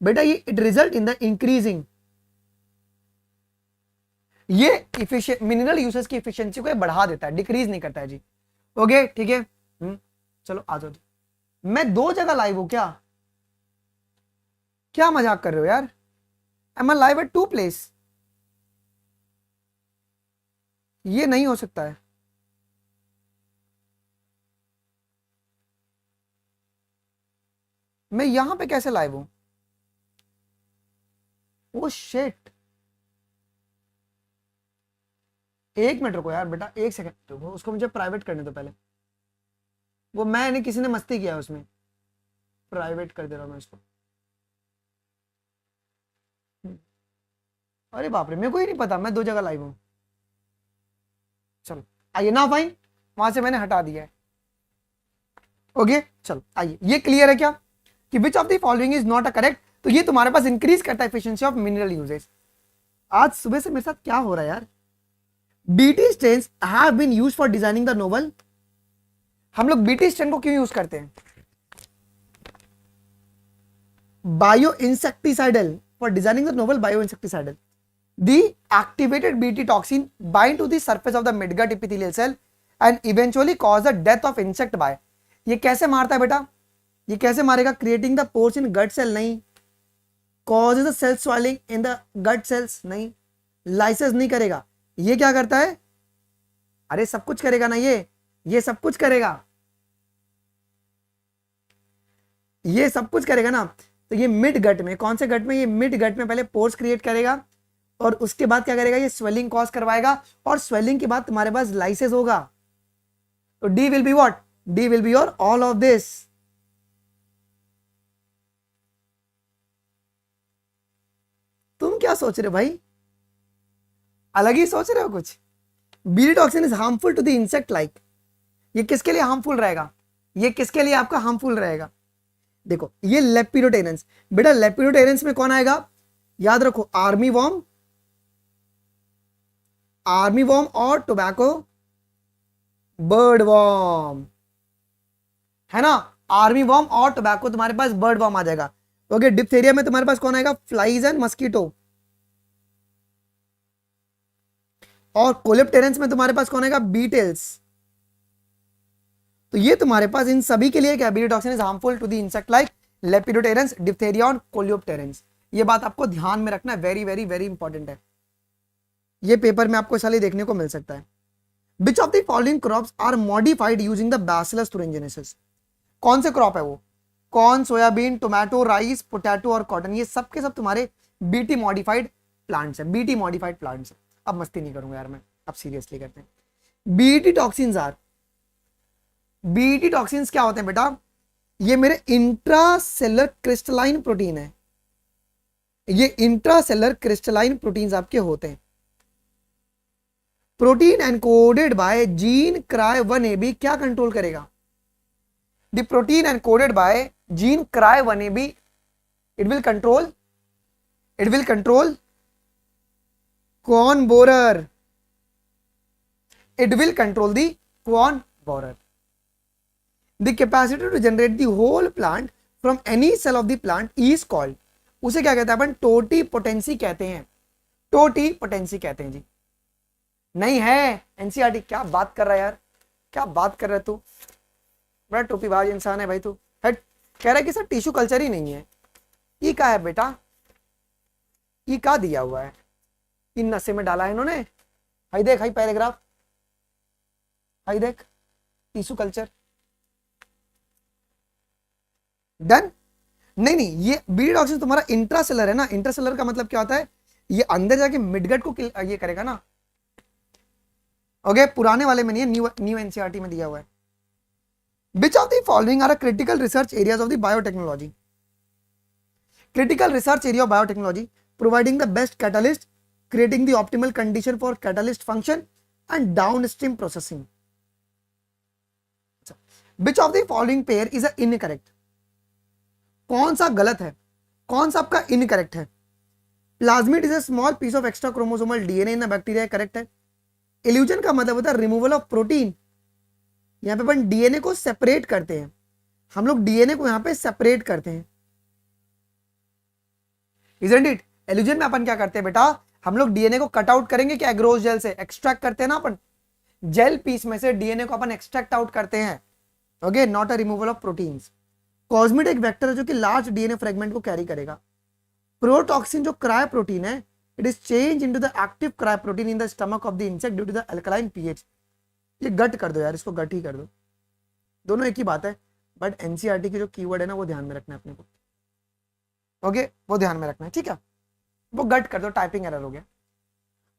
बेटा। ये it result in the increasing, ये मिनरल यूसेस की एफिशिएंसी को बढ़ा देता है, डिक्रीज नहीं करता है जी। ओके ठीक है। चलो आ जाओ। मैं 2 जगह लाइव हूं क्या? क्या मजाक कर रहे हो यार? Am I live at 2 place? ये नहीं हो सकता है। मैं यहां पे कैसे लाइव हूं? ओ शिट, एक मिनट रुको यार बेटा, 1 सेकंड रुको, उसको मुझे प्राइवेट करने दो पहले। वो मैं नहीं, किसी ने मस्ती किया उसमें, प्राइवेट कर दे रहा हूं मैं उसको। अरे बाप रे, मेरे को ही नहीं पता, मैं 2 जगह लाइव हूं। चलो आइए ना, फाइन, वहां से मैंने हटा दिया है। ओके चलो आइए, ये क्लियर है क्या कि विच of the following is not a correct? तो ये तुम्हारे पास इंक्रीज करता है एफिशिएंसी ऑफ मिनरल यूजेस। आज सुबह से मेरे साथ क्या हो रहा है यार? BT strains have been used for designing the novel. हम लोग बीटी स्ट्रेन को क्यों यूज करते हैं? Bio insecticidal, for designing the novel bio insecticidal. The activated Bt toxin bind to the surface of the midgut epithelial cell and eventually cause the death of insect by। ये कैसे मारता है बेटा? ये कैसे मारेगा? Creating the pores in gut cell नहीं, causes the cell swelling in the gut cells नहीं, lysis नहीं करेगा। ये क्या करता है? अरे सब कुछ करेगा ना, ये सब कुछ करेगा, ये सब कुछ करेगा ना। तो ये मिड गट में, कौन से गट में? ये मिड गट में पहले पोर्स क्रिएट करेगा और उसके बाद क्या करेगा? ये स्वेलिंग कॉज करवाएगा और स्वेलिंग के बाद तुम्हारे पास लाइसेस होगा। तो D will be what? D will be your all of this. तुम क्या सोच रहे हो भाई? अलग ही सोच रहे हो कुछ। BT toxin is harmful to the insect like. ये किसके लिए हार्मफुल रहेगा? ये किसके लिए आपका हार्मफुल रहेगा? देखो ये लेपिडोटेरेंस, बेटा लेपिडोटेरेंस में कौन आएगा? याद रखो, आर्मी वॉर्म, आर्मी वॉर्म और टोबैको बर्ड वॉर्म, है ना? आर्मी वॉर्म और टोबैको तुम्हारे पास बर्ड वॉर्म आ जाएगा। ओके, डिप्थेरिया में तुम्हारे पास कौन आएगा? Flies and mosquito. और कोलेप्टेरेंस में तुम्हारे पास कौन आएगा? बीटल्स। तो ये तुम्हारे पास इन सभी के लिए क्या? Bt toxin is harmful to the insect like lepidopterans, diphtheria और कोलियोप्टेरेंस। ये बात आपको ध्यान में रखना, वेरी वेरी वेरी इंपॉर्टेंट है। ये पेपर में आपको साले देखने को मिल सकता है। Which of the following crops are modified using the Bacillus thuringiensis? कौन से क्रॉप है वो? Corn, soybean, tomato, rice, potato और कॉटन, ये सब के सब तुम्हारे बीटी मॉडिफाइड प्लांट्स है। बीटी मॉडिफाइड प्लांट्स है। अब मस्ती नहीं करूंगा यार मैं, अब सीरियसली करते हैं। BT toxins are, BT toxins क्या होते हैं बेटा? ये मेरे इंट्रासेलुलर क्रिस्टलाइन प्रोटीन है। ये इंट्रासेलुलर क्रिस्टलाइन प्रोटीन्स आपके होते हैं। Protein encoded by gene cry 1AB क्या कंट्रोल करेगा? The protein encoded by gene cry 1AB, it will control corn borer, it will control the corn borer. The capacity to generate the whole plant from any cell of the plant is called, उसे क्या कहते हैं अपन? टोटी potency कहते हैं। टोटी potency कहते हैं जी। नहीं है एनसीईआरटी। क्या बात कर रहा है यार, क्या बात कर रहा है तू? बड़ा टोपीबाज इंसान है भाई तू। कह रहा है कि सर टिश्यू कल्चर ही नहीं है। ये क्या है बेटा? ये क्या दिया हुआ है? इन नशे में डाला है इन्होंने। हाई देख, हाई पैराग्राफ, हाई देख, टिश्यू कल्चर। डन? नहीं नहीं, ये बीटी टॉक्सिन तुम्हारा इंट्रासेलर है ना। इंट्रासेलर का मतलब क्या होता है? ये अंदर जाके मिडगट को ये करेगा ना। ओके, पुराने वाले में नहीं है, न्यू एनसीईआरटी में दिया हुआ है। Which of the following are a critical research areas of the biotechnology? Critical research area of biotechnology, providing the best catalyst, creating the optimal condition for catalyst function and downstream processing. Which of the following pair is a incorrect? कौन सा गलत है, कौन सा आपका incorrect है? Plasmid is a small piece of extra chromosomal DNA in the bacteria, correct है। Elution का मतलब होता है रिमूवल ऑफ प्रोटीन, यहां पे अपन डीएनए को सेपरेट करते हैं, हम लोग डीएनए को यहां पे सेपरेट करते हैं, इजंट इट? इल्यूजन में अपन क्या करते हैं बेटा, हम लोग डीएनए को कट आउट करेंगे क्या, एग्रोस जेल से एक्सट्रैक्ट करते हैं ना अपन, जेल पीस में से डीएनए को अपन एक्सट्रैक्ट आउट करते हैं, okay, not a removal of proteins. Cosmid एक वेक्टर है जो कि लार्ज डीएनए फ्रेगमेंट को कैरी करेगा। प्रोटॉक्सिन जो क्राय प्रोटीन है, it is change into the active cry protein in the stomach of the insect due to the alkaline pH. ये gut कर दो यार, इसको गट ही कर दो, दोनों एक ही बात है, बट एनसीईआरटी की जो कीवर्ड है ना वो ध्यान में रखना है अपने को, ओके, वो ध्यान में रखना है, ठीक है, वो गट कर दो, टाइपिंग एरर हो गया।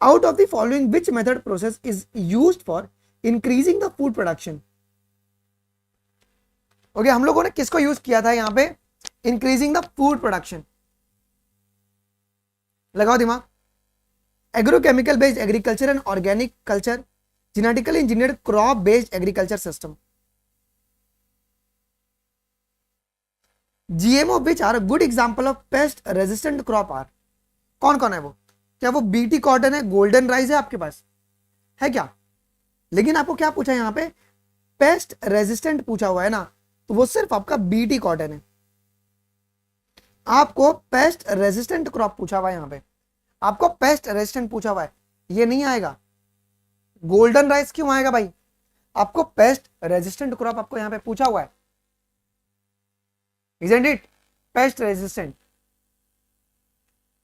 Out of the following which method process is used for increasing the food production? Okay, हम लोगों ने किसको यूज किया था यहां पे, इंक्रीजिंग द फूड प्रोडक्शन, लगाओ दिमाग। Agrochemical based agriculture and organic culture, genetically engineered crop based agriculture system. GMO which are good example of pest resistant crop are? कौन कौन है वो? क्या वो बीटी कॉटन है, गोल्डन राइस है आपके पास है क्या? लेकिन आपको क्या पूछा है यहाँ पे, पेस्ट रेजिस्टेंट पूछा हुआ है ना, तो वो सिर्फ आपका बीटी कॉटन है। आपको पेस्ट रेजिस्टेंट क्रॉप पूछा हुआ है, यहां पे आपको पेस्ट रेजिस्टेंट पूछा हुआ है, ये नहीं आएगा। गोल्डन राइस क्यों आएगा भाई, आपको पेस्ट रेजिस्टेंट क्रॉप आपको यहां पे पूछा हुआ है, इजंट इट? Pest resistant.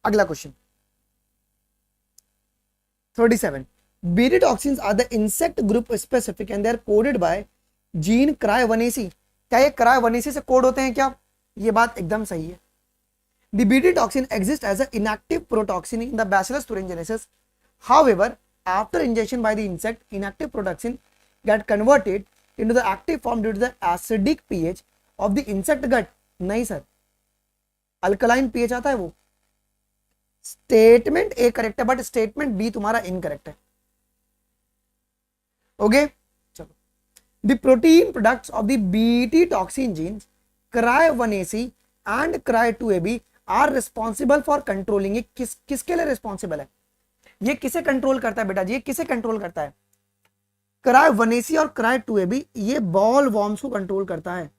अगला question 37, Bt toxins are the insect group specific and they are coded by gene क्राय1ac। क्या ये क्राय1ac से कोड होते हैं क्या? ये बात एकदम सही है। The BT toxin exists as an inactive protoxin in the Bacillus thuringiensis. However, after ingestion by the insect, inactive protoxin get converted into the active form due to the acidic pH of the insect gut. नहीं sir, alkaline pH आता है वो। Statement A correct है, but statement B तुम्हारा incorrect है, okay? चलो, the protein products of the BT toxin genes cry1ac and cry2ab are responsible for controlling. किसके लिए रिस्पॉन्सिबल है, ये किसे कंट्रोल करता है बेटा जी, ये किसे कंट्रोल करता है? क्राय1ac और क्राय2ab, ये बॉल वॉर्म्स को कंट्रोल करता है,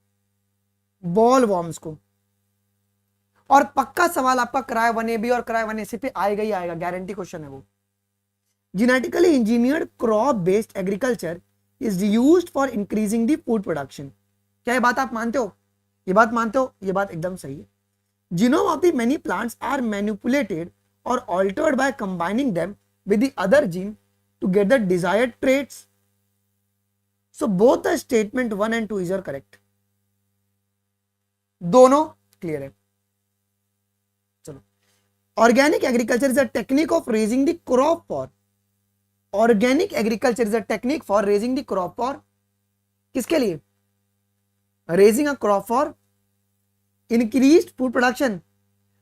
बॉल वॉर्म्स को। और पक्का सवाल आपका क्राय1ab और क्राय1ac पे आएगा ही आएगा, गारंटी क्वेश्चन है वो। Genetically engineered crop based agriculture is used for increasing the food production. क्या ये बात आप मानते हो, ये बात मानते हो? ये बात एकदम सही है। Genome of the many plants are manipulated or altered by combining them with the other gene to get the desired traits. So both the statement 1 and 2 is are correct. दोनों क्लियर है। चलो, organic agriculture is a technique of raising the crop for, organic agriculture is a technique for raising the crop for, किसके लिए? Raising a crop for increased food production.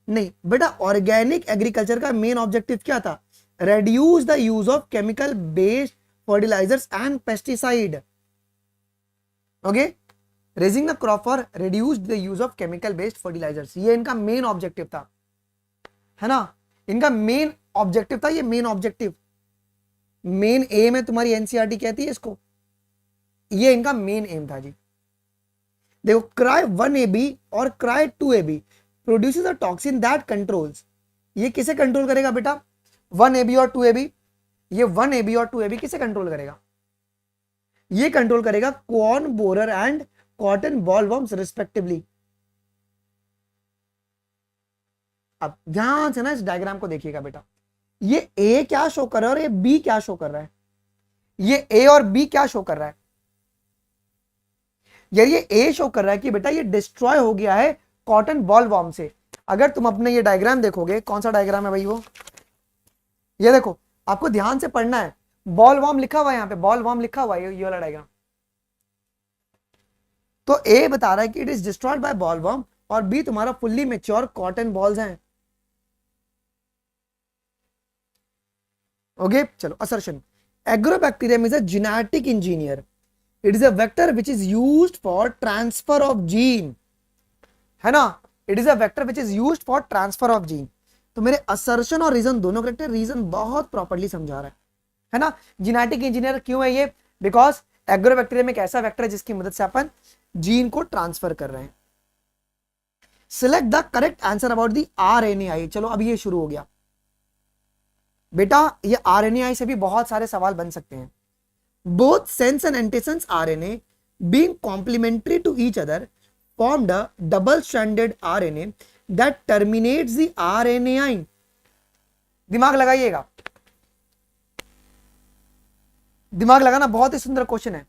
नहीं बेटा, organic agriculture का main objective क्या था? Reduce the use of chemical based fertilisers and pesticide, okay? Raising the crop for reduce the use of chemical based fertilisers, ये इनका main objective था, है ना? इनका मेन ऑब्जेक्टिव था, ये मेन ऑब्जेक्टिव, मेन एम है, तुम्हारी एनसीईआरटी कहती है इसको, ये इनका मेन एम था जी। देखो, क्राय1ab और क्राय2ab produces a toxin that controls, ये किसे कंट्रोल करेगा बेटा? 1ab और 2ab, ये 1ab और 2ab किसे कंट्रोल करेगा? ये कंट्रोल करेगा corn borer and cotton bollworms respectively. अब ध्यान से ना इस डायग्राम को देखिएगा बेटा, ये ए क्या शो कर रहा है और ये बी क्या शो कर रहा है? ये ए और बी क्या शो कर रहा है यार? ये ए शो कर रहा है कि बेटा ये डिस्ट्रॉय हो गया है कॉटन बॉल वॉर्म से। अगर तुम अपने ये डायग्राम देखोगे, कौन सा डायग्राम है भाई वो, ये देखो, आपको ध्यान से पढ़ना है, बॉल वॉर्म लिखा हुआ है यहाँ पे, बॉल वॉर्म लिखा हुआ है, ये वाला डायग्राम, तो ए बता रहा है कि it is destroyed by bollworm, और बी तुम्हारा फुल्ली मेच्योर कॉटन बॉल्स हैं। ओके चलो assertion, agrobacterium is a genetic engineer, it is a vector which is used for transfer of gene, है ना, it is a vector which is used for transfer of gene. तो मेरे assertion और reason दोनों correct है, reason बहुत properly समझा रहा है ना। जेनेटिक इंजीनियर क्यों है ये, बिकॉज एग्रोबैक्टीरियम एक ऐसा वेक्टर है जिसकी मदद से अपन जीन को ट्रांसफर कर रहे हैं। Select the correct answer about the RNAi. चलो अब ये शुरू हो गया बेटा, ये आरएनएआई से भी बहुत सारे सवाल बन सकते हैं। Both sense and antisense RNA being complementary to each other formed a double-stranded RNA that terminates the RNAi। दिमाग लगाइएगा, दिमाग लगाना बहुत ही सुंदर क्वेश्चन है।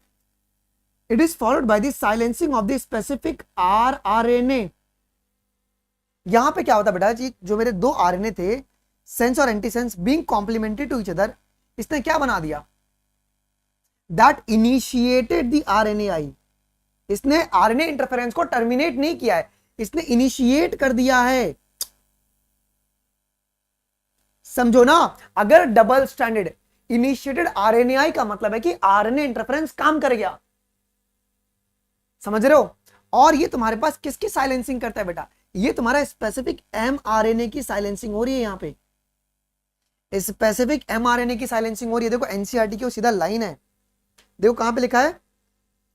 It is followed by the silencing of the specific rRNA। यहां पे क्या होता बेटा जी, जो मेरे दो आरएनए थे सेंस और antisense being complementary to each other, इसने क्या बना दिया, दैट इनिशिएटेड द आरएनएआई। इसने आरएनए इंटरफेरेंस को टर्मिनेट नहीं किया है, इसने इनिशिएट कर दिया है। समझो ना, अगर डबल स्टैंडर्ड इनिशिएटेड आरएनएआई का मतलब है कि आरएनए इंटरफेरेंस काम कर गया, समझ रहे हो। और ये तुम्हारे पास किसकी साइलेंसिंग करता है बेटा, ये तुम्हारा स्पेसिफिक एमआरएनए की साइलेंसिंग हो रही है। यहां पे स्पेसिफिक एमआरएनए की साइलेंसिंग हो रही है। देखो एनसीईआरटी की वो सीधा लाइन है, देखो कहां पे लिखा है,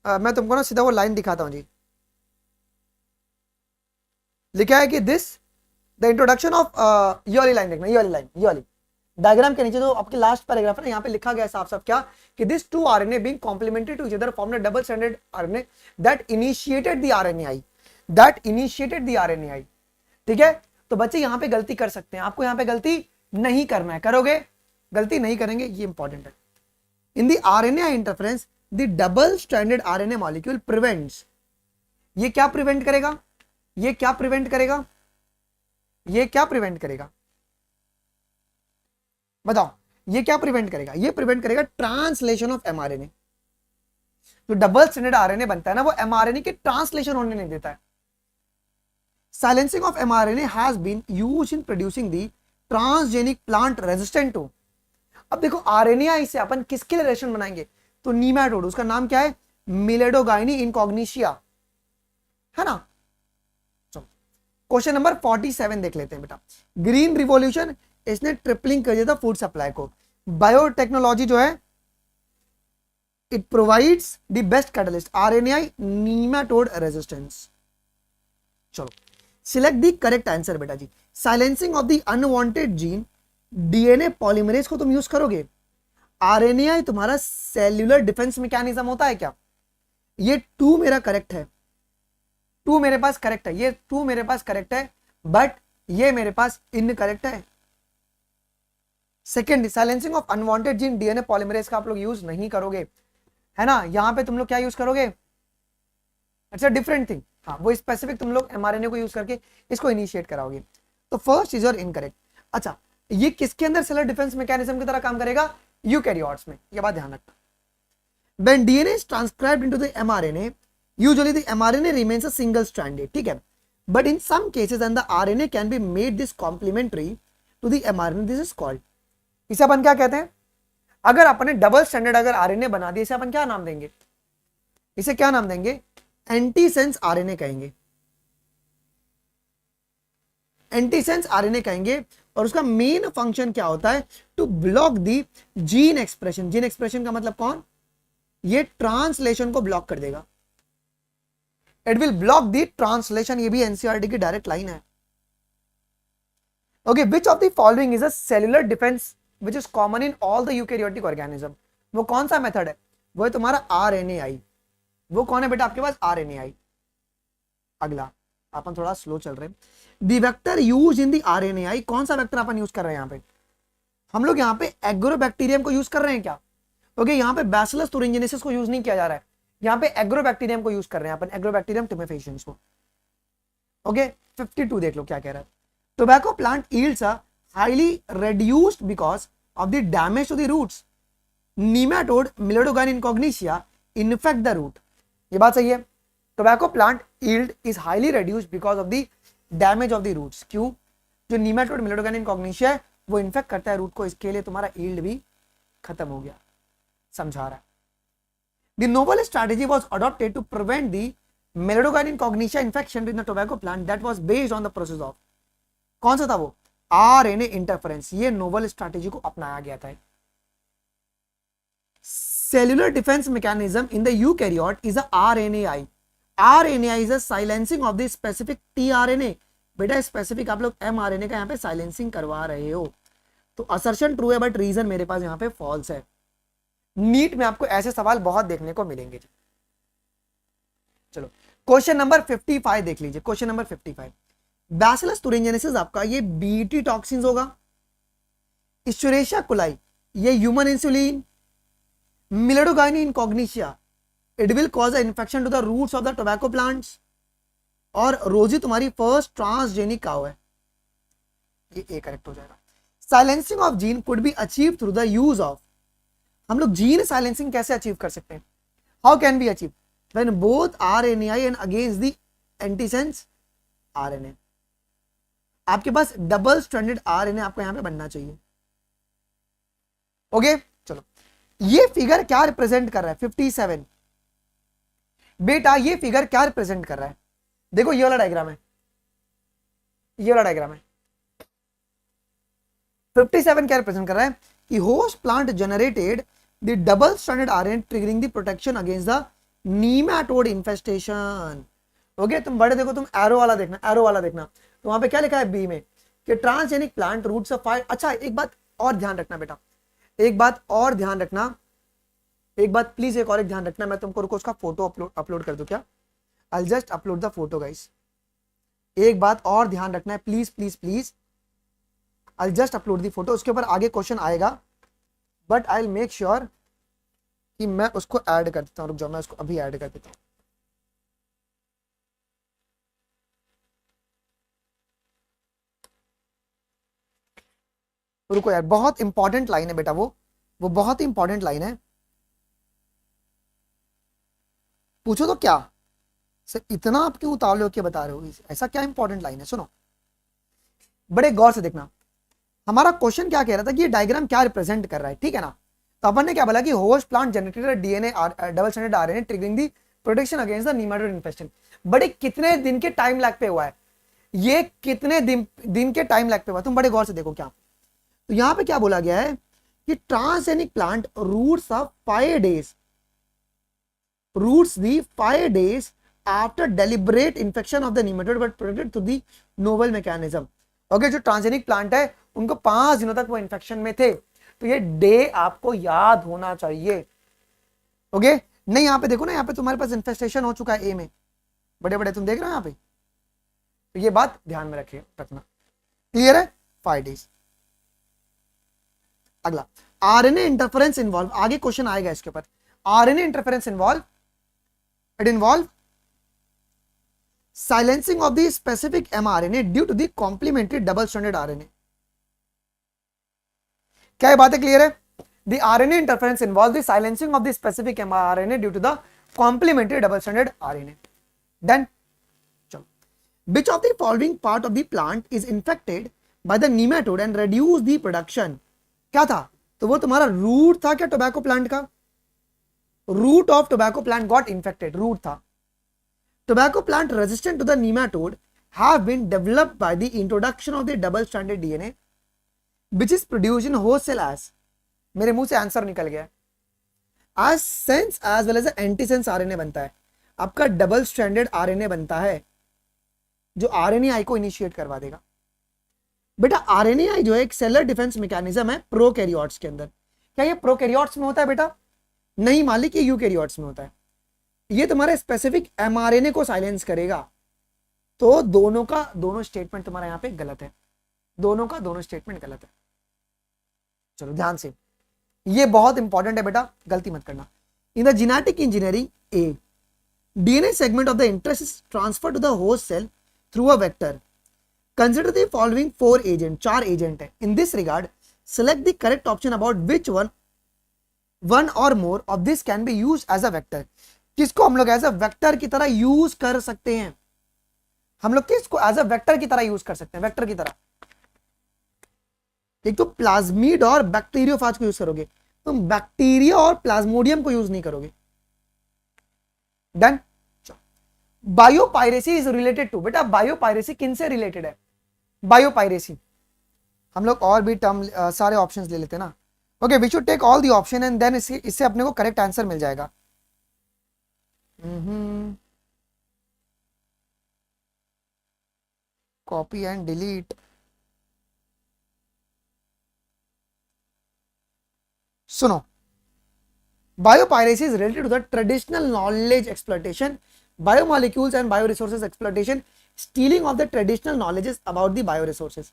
मैं तुमको ना सीधा वो लाइन दिखाता हूं जी। लिखा है कि दिस द इंट्रोडक्शन ऑफ, ये वाली लाइन देखना, ये वाली लाइन, ये वाली डायग्राम के नीचे जो आपके लास्ट पैराग्राफ है ना, यहां पे लिखा गया साफ साफ क्या, कि this two RNA being complementary to each other formed a double standard RNA that initiated the RNAi, that initiated the RNAi. ठीक है, तो बच्चे यहां पे गलती कर सकते हैं, आपको यहां पे गलती नहीं करना है, करोगे गलती नहीं करेंगे, ये इंपॉर्टेंट है। In the RNAi interference the double standard RNA molecule prevents, ये क्या प्रिवेंट करेगा, ये क्या प्रिवेंट करेगा, ये क्या प्रिवेंट करेगा, बताओ ये क्या प्रिवेंट करेगा, ये प्रिवेंट करेगा ट्रांसलेशन ऑफ एमआरएनए। जो डबल स्टैंडर्ड आरएनए बनता है ना, वो एमआरएनए के ट्रांसलेशन होने नहीं देता है। Silencing of mRNA has been used in producing the transgenic plant resistant to. अब देखो आरएनए से अपन किसके लिए रेशन बनाएंगे, तो नीमैटोड, उसका नाम क्या है, मिलेडोगाइनी इनकॉग्निशिया, है ना। चलो क्वेश्चन नंबर 47 देख लेते हैं बेटा। ग्रीन रिवॉल्यूशन, इसने ट्रिपलिंग कर दिया था फूड सप्लाई को। बायोटेक्नोलॉजी जो है, it provides the best catalyst, RNAi nematode resistance. चलो सिलेक्ट द करेक्ट आंसर बेटा जी। Silencing of the unwanted gene, DNA polymerase को तुम यूज करोगे। आरएनएआई तुम्हारा सेल्यूलर डिफेंस मैकेनिज्म होता है क्या, ये 2 मेरा करेक्ट है, 2 मेरे पास करेक्ट है, ये 2 मेरे पास करेक्ट है, बट ये मेरे पास इनकरेक्ट है। Second, silencing of unwanted gene DNA polymerase का आप लोग यूज नहीं करोगे, है ना। यहां पे तुम लोग क्या यूज करोगे, अच्छा डिफरेंट थिंग, हाँ वो स्पेसिफिक तुम लोग एमआरएनए को यूज करके इसको इनिशिएट कराओगे। तो फर्स्ट इज योर इनकरेक्ट। अच्छा ये किसके अंदर सेलुलर डिफेंस मैकेनिज्म की तरह काम करेगा, यूकैरियोट्स में, ये बात ध्यान रखना। When DNA is transcribed into the mRNA, usually the mRNA remains a single stranded, ठीक है, but in some cases and the RNA can be made this complementary to the mRNA, this is called, इसे अपन क्या कहते हैं, अगर अपने double standard अगर RNA बना दिए, इसे अपन क्या नाम देंगे, इसे क्या नाम देंगे, एंटीसेंस आरएनए कहेंगे, एंटीसेंस आरएनए कहेंगे। और उसका मेन फंक्शन क्या होता है, to block the gene expression. Gene expression का मतलब कौन, ये ट्रांसलेशन को ब्लॉक कर देगा, it will block the translation, ये भी एनसीईआरटी की डायरेक्ट लाइन है। Okay, which of the following is a cellular defence which is common in all the eukaryotic organism, वो कौन सा मेथड है, वो है तुम्हारा आरएनएआई। वो कौन है बेटा आपके पास, आरएनएआई। अगला, अपन थोड़ा स्लो चल रहे हैं। The vector use in the RNAi, कौन सा वेक्टर अपन यूज कर रहे हैं यहाँ पे, हम लोग यहाँ पे एग्रोबैक्टीरियम को यूज कर रहे हैं क्या, ओके यहाँ पे बैसिलस thuringiensis को यूज नहीं किया जा रहा है, यहाँ पे एग्रोबैक्टीरियम को यूज कर रहे हैं अपन, एग्रोबैक्टीरियम tumefaciens को। ओके 52 देख लो क्या कह रहा है। Tobacco plant yields are highly reduced because of the damage to the roots. Nematode Miledogyne incognitia infect the root. ये बात सही है। Tobacco plant yield is highly reduced because of the damage of the roots. क्यों? जो nematode मिलेडोगाइन इनकॉग्निशिया है वो infect करता है रूट को, इसके लिए तुम्हारा यील्ड भी खत्म हो गया। समझा रहा है। The novel strategy was adopted to prevent the Melidogyne incognitia infection in the tobacco plant that was based on the process of, कौन सा था वो? RNA interference. ये नोवल स्ट्रैटेजी को अपनाया गया था। Cellular defense mechanism in the eukaryote is a RNAi. RNAi is a silencing of the specific tRNA. बेटा स्पेसिफिक आप लोग mRNA का यहाँ पे साइलेंसिंग करवा रहे हो, तो असर्शन ट्रू है बट रीजन मेरे पास यहाँ पे फॉल्स है। नीट में आपको ऐसे सवाल बहुत देखने को मिलेंगे। चलो क्वेश्चन नंबर 55 देख लीजिए। क्वेश्चन नंबर 55, बैसिलस तुरिंजेनेसिस आपका ये बीटी टॉक्सिन्स होगा। इस्चुरेशिया कोलाई ये human insulin. Meloidogyne incognita it will cause a infection to the roots of the tobacco plants. और रोजी तुम्हारी फर्स्ट ट्रांसजेनिक काउ है, ये ए करेक्ट हो जाएगा। Silencing of gene could be achieve through the use of, हम लोग gene silencing कैसे अचीव कर सकते हैं? How can be achieve? When both RNAi and against the antisense RNA. आपके पास डबल स्ट्रैंडेड आरएनए आपको यहां पे बनना चाहिए। ओके चलो, ये फिगर क्या रिप्रेजेंट कर रहा है? 57 बेटा ये फिगर क्या रिप्रेजेंट कर रहा है? देखो ये वाला डायग्राम है, ये वाला डायग्राम है। 57 क्या रिप्रेजेंट कर रहा है कि host plant generated the double stranded RNA triggering the protection against the nematode infestation. Okay तुम बड़े देखो, तुम एरो वाला देखना, एरो वाला देखना, तो वहां पे क्या लिखा है बी में कि transgenic plant roots of five. अच्छा एक बात और ध्यान रखना बेटा, एक बात और ध्यान रखना, एक बात प्लीज एक और एक ध्यान रखना। मैं तुमको रुको उसका फोटो अपलोड कर दूं क्या? I just upload the photo guys. एक बात और ध्यान रखना है please please please, I just upload the photo. उसके ऊपर आगे क्वेश्चन आएगा but I will make sure कि मैं उसको ऐड कर देता हूं। रुक जाओ, मैं उसको अभी ऐड कर देता हूं। रुको यार, बहुत इंपॉर्टेंट लाइन है बेटा, वो बहुत ही इंपॉर्टेंट लाइन है। पूछो तो क्या सर इतना आप क्यों उतावले होकर बता रहे हो? ऐसा क्या इंपॉर्टेंट लाइन है? सुनो बड़े गौर से देखना। हमारा क्वेश्चन क्या कह रहा था कि ये डायग्राम क्या रिप्रेजेंट कर रहा है, ठीक है ना? तो अपन ने क्या बोला कि host plant generated DNA double stranded RNA triggering the protection against the nematode infestation. बड़े कितने दिन के टाइम लैग पे हुआ है ये? कितने दिन के टाइम लैग पे हुआ? तुम बड़े गौर से देखो क्या। तो यहां पे क्या बोला गया है कि transgenic plant roots of 5 days, roots the 5 days after deliberate infection of the nematode but protected through the novel mechanism. Okay जो ट्रांसजेनिक प्लांट है उनको 5 दिनों तक वो इन्फेक्शन में थे, तो ये डे आपको याद होना चाहिए। ओके नहीं यहाँ पे देखो ना, यहाँ पे तुम्हारे पास इन्फेस्टेशन हो चुका है ए में, बड़े बड़े तुम देख रहे हो यहाँ पे, तो ये बात ध्यान में रखना। क्लियर है? 5 days। अगला आरएनए इंटरफेरेंस इन्वॉल्व, आगे क्वेश्चन आएगा इसके ऊपर। RNA interference involve, it involve silencing of the specific mRNA due to the complementary double stranded RNA। क्या ये बात है क्लियर है? The RNA interference involves the silencing of the specific mRNA due to the complementary double stranded RNA। Done? चलो, which of the following part of the plant is infected by the nematode and reduce the production? क्या था? तो वो तुम्हारा root था क्या tobacco plant का? Root of tobacco plant got infected, root था। Tobacco plant resistant to the nematode have been developed by the introduction of the double-stranded DNA, which is produced in host cell as, मेरे मुंह से answer निकल गया, as sense as well as antisense RNA बनता है। आपका double stranded RNA बनता है जो RNAi को इनिशिएट करवा देगा। बेटा RNAi जो है एक सेलर डिफेंस मैकेनिज्म है प्रोकैरियोट्स के अंदर। क्या ये प्रोकैरियोट्स में होता है बेटा? नहीं मालिक, ये यूकैरियोट्स में होता है। ये तुम्हारे स्पेसिफिक एमआरएनए को साइलेंस करेगा। तो दोनों का दोनों स्टेटमेंट तुम्हारा यहां पे गलत है, दोनों का दोनों स्टेटमेंट गलत है। चलो ध्यान से, ये बहुत इंपॉर्टेंट है बेटा, गलती मत करना। In the genetic engineering a DNA segment of the interest is transfer to the host cell through a vector. Consider the following 4 agent, 4 agent है। In this regard select the correct option about which one or more of this can be used as a vector। किसको हम लोग as a vector की तरह use कर सकते हैं, हम लोग किसको एज अ वेक्टर की तरह यूज कर सकते हैं, वेक्टर की तरह। एक तो प्लाज्मिड और बैक्टीरियोफाज को यूज करोगे, तुम बैक्टीरिया और प्लाज्मोडियम को यूज नहीं करोगे। Done. Biopiracy is related to, बेटा बायोपायरेसी किन से रिलेटेड है, बायोपायरेसी। हम लोग और भी टर्म सारे ऑप्शंस ले लेते हैं ना। Okay, we should take all the option and then इससे अपने को करेक्ट आंसर मिल जाएगा। Copy and delete. सुनो, biopiracy is related to the traditional knowledge exploitation, biomolecules and bioresources exploitation, stealing of the traditional knowledges about the bioresources।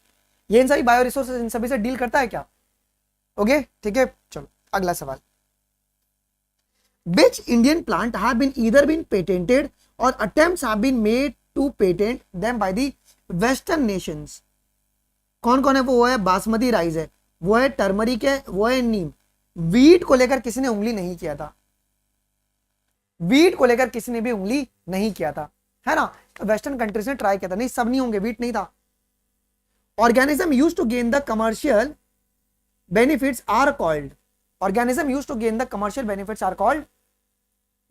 ये इन सभी बायोरिसोर्सेज इन सभी से डील करता है क्या? ओके, ठीक है, चलो अगला सवाल। Which Indian plant have been either been patented or attempts have been made to patent them by the western nations? कौन कौन है वो है बासमती राइस है, वो है टर्मरिक है, वो है नीम। वीट को लेकर किसी ने उंगली नहीं किया था, वीट को लेकर किसी ने भी उंगली नहीं किया था, है ना। वेस्टर्न कंट्रीज ने ट्राई किया था, नहीं सब नहीं होंगे, वीट नहीं था। Organism used to gain the commercial benefits are called, organism used to gain the commercial benefits are called,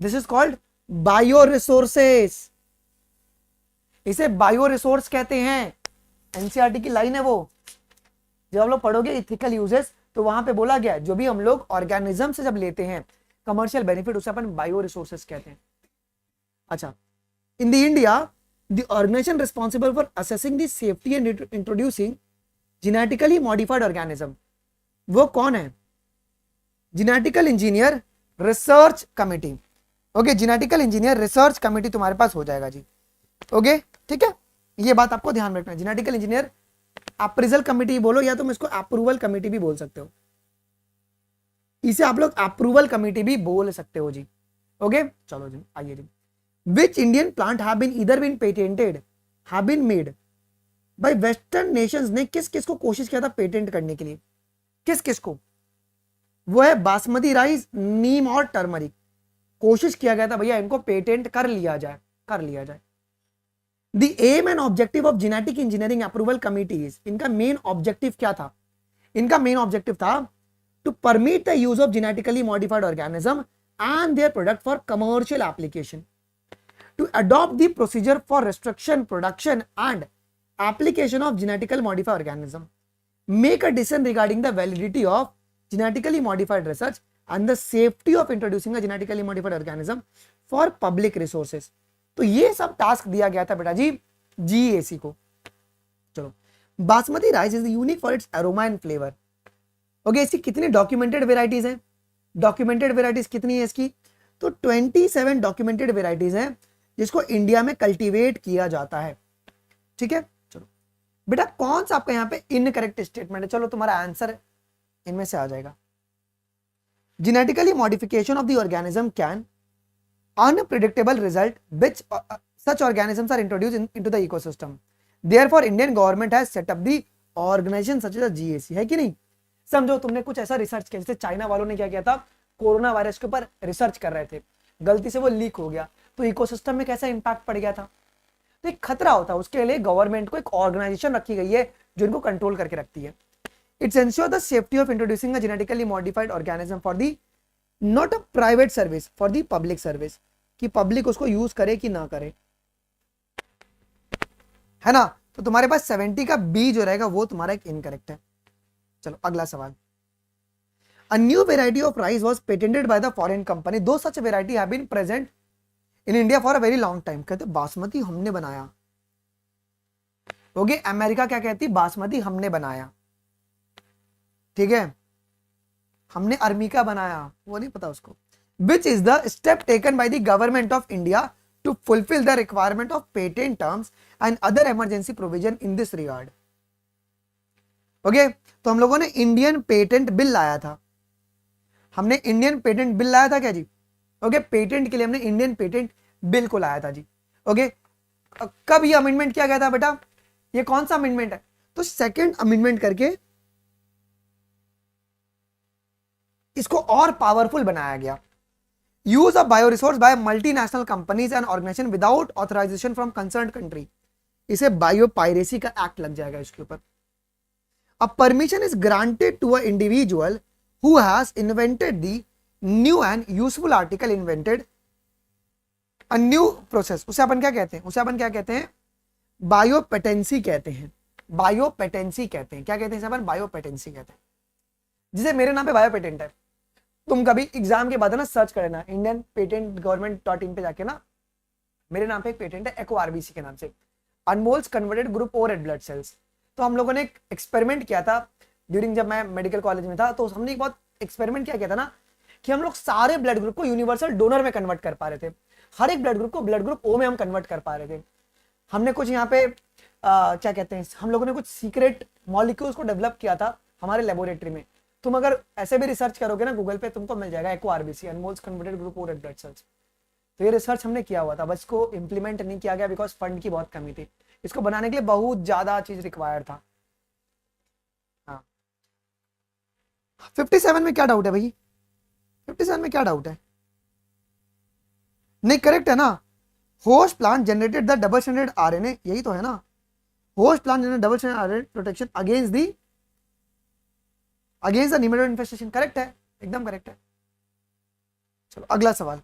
this is called bio resources. इसे बायो रिसोर्स कहते हैं। एनसीईआरटी की लाइन है वो, जब आप लोग पढ़ोगे इथिकल यूजेस तो वहां पे बोला गया जो भी हम लोग ऑर्गेनिज्म से जब लेते हैं कमर्शियल बेनिफिट उसे अपन बायो रिसोर्सेस कहते हैं। अच्छा, in the India the organisation responsible for assessing the safety and introducing genetically modified organism, वो कौन है? Genetical engineer research committee. Okay, genetical engineer research committee तुम्हारे पास हो जाएगा जी। ओके, ठीक है, ये बात आपको ध्यान रखना है। जेनेटिकल इंजीनियर अप्रेजल कमेटी बोलो या तुम इसको अप्रूवल कमेटी भी बोल सकते हो, इसे आप लोग अप्रूवल कमेटी भी बोल सकते हो जी। ओके, चलो जी आइए जी। Which Indian plant have been either been patented have been made by western nations ने किस किस को कोशिश किया था पेटेंट करने के लिए, किस किस को? वो है बासमती राइस, नीम और टर्मरिक। कोशिश किया गया था भैया इनको पेटेंट कर लिया जाए, कर लिया जाए। The aim and objective of genetic engineering approval committees, इनका मेन ऑब्जेक्टिव क्या था? इनका मेन ऑब्जेक्टिव था to permit the use of genetically modified organism and their product for commercial application, to adopt the procedure for restriction, production and application of genetically modified organism, make a decision regarding the validity of genetically modified research and the safety of introducing a genetically modified organism for public resources। तो ये सब task दिया गया था बेटा जी GAC को। चलो, basmati rice is unique for its aroma and flavour. Okay, इसकी कितनी डॉक्यूमेंटेड वेराइटीज हैं? डॉक्यूमेंटेड वेराइटीज कितनी है इसकी? तो 27 डॉक्यूमेंटेड वेराइटीज हैं जिसको इंडिया में कल्टीवेट किया जाता है। ठीक है, चलो बेटा कौन सा आपका यहाँ पे इनकरेक्ट स्टेटमेंट है? चलो तुम्हारा आंसर इनमें से आ जाएगा। Genetically modification of the organism can unpredictable result which such organisms are introduced into the ecosystem, therefore Indian government has set up the organization such as the GAC। है कि नहीं? समझो तुमने कुछ ऐसा रिसर्च किया, जैसे चाइना वालों ने क्या किया था, कोरोना वायरस के ऊपर रिसर्च कर रहे थे, गलती से वो लीक हो गया तो इकोसिस्टम में कैसा इंपैक्ट पड़ गया था। तो एक खतरा होता है, उसके लिए गवर्नमेंट को एक ऑर्गेनाइजेशन रखी गई है जो इनको कंट्रोल करके रखती है। It's ensure the safety of introducing a genetically modified organism for the not a private service, for the public service, कि पब्लिक उसको यूज करे कि ना करे, है ना। तो तुम्हारे पास 70 का बी जो रहेगा वो तुम्हारा एक इनकरेक्ट है। चलो अगला सवाल। A new variety of rice was patented by the foreign company, दो such variety have been present in India for a very long time. कहते बासमती हमने बनाया। ओके, अमेरिका क्या कहती? बासमती हमने बनाया। ठीक है, हमने अर्मिका बनाया, वो नहीं पता उसको। Which is the step taken by the government of India to fulfill the requirement of patent terms and other emergency provision in this regard। Okay, तो हम लोगों ने इंडियन पेटेंट बिल लाया था, हमने इंडियन पेटेंट बिल लाया था क्या जी? ओके, पेटेंट के लिए हमने इंडियन पेटेंट बिल को लाया था जी। ओके, कब ये अमेंडमेंट किया गया था बेटा? ये कौन सा अमेंडमेंट है? तो सेकंड अमेंडमेंट करके इसको और पावरफुल बनाया गया। Use of bioresource by multinational companies and organization without authorization from concern country, इसे बायो पायरेसी का एक्ट लग जाएगा इसके ऊपर। अब permission is granted to a individual who has invented the new and useful article, invented a new process, उसे अपन क्या कहते हैं, उसे अपन क्या कहते हैं, बायोपेटेंसी कहते हैं, बायोपेटेंसी कहते हैं, क्या कहते हैं इसे अपन, बायोपेटेंसी कहते हैं। जिसे मेरे नाम पे बायो पेटेंट है, तुम कभी एग्जाम के बाद ना सर्च कर लेना इंडियन पेटेंट गवर्नमेंट.in पे जाके ना, मेरे नाम पे एक पेटेंट है एको आरबीसी के नाम से, animals converted group O red blood cells. तो हम लोगों ने एक एक्सपेरिमेंट किया था ड्यूरिंग, जब मैं मेडिकल कॉलेज में था, तो हमने एक बहुत एक्सपेरिमेंट क्या किया था ना, कि हम लोग सारे ब्लड ग्रुप को यूनिवर्सल डोनर में कन्वर्ट कर पा रहे थे, हर एक ब्लड ग्रुप को ब्लड ग्रुप ओ में हम कन्वर्ट कर पा रहे थे। हमने कुछ यहाँ पे क्या कहते हैं, हम लोगों ने कुछ सीक्रेट मॉलिक्यूल्स को डेवलप किया था हमारे लेबोरेटरी में। तुम अगर ऐसे भी रिसर्च करोगे ना गूगल पे, तुमको मिल जाएगा एको आरबीसी, अनमोल्स converted group O red blood cells. तो ये रिसर्च हमने किया हुआ था, बस इसको इंप्लीमेंट नहीं किया गया बिकॉज फंड की बहुत कमी थी, इसको बनाने के लिए बहुत ज्यादा चीज रिक्वायर्ड था। हाँ 57 में क्या डाउट है भाई, 57 में क्या डाउट है, नहीं करेक्ट है ना। Host plant generated the double standard RNA, यही तो है ना, host plant generated double standard RNA protection against the nematode infestation, correct है, एकदम करेक्ट है। चलो अगला सवाल।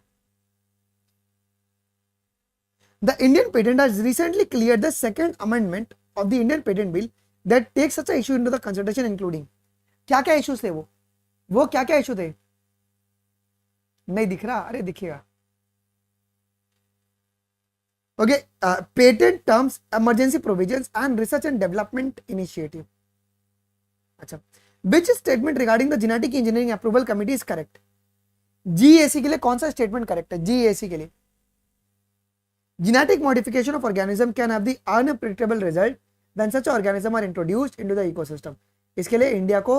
The Indian patent has recently cleared the second amendment of the Indian patent bill that takes such a issue into the consideration including, क्या क्या issues थे वो क्या क्या इशू थे, नहीं दिख रहा, अरे दिखेगा। Okay, patent terms, emergency provisions and research and development initiative. अच्छा, which statement regarding the genetic engineering approval committee is correct, GAC के लिए कौन सा स्टेटमेंट करेक्ट है, जीएसी के लिए, genetic modification of organism can have the unpredictable result when such organism are introduced into the ecosystem, इसके लिए India को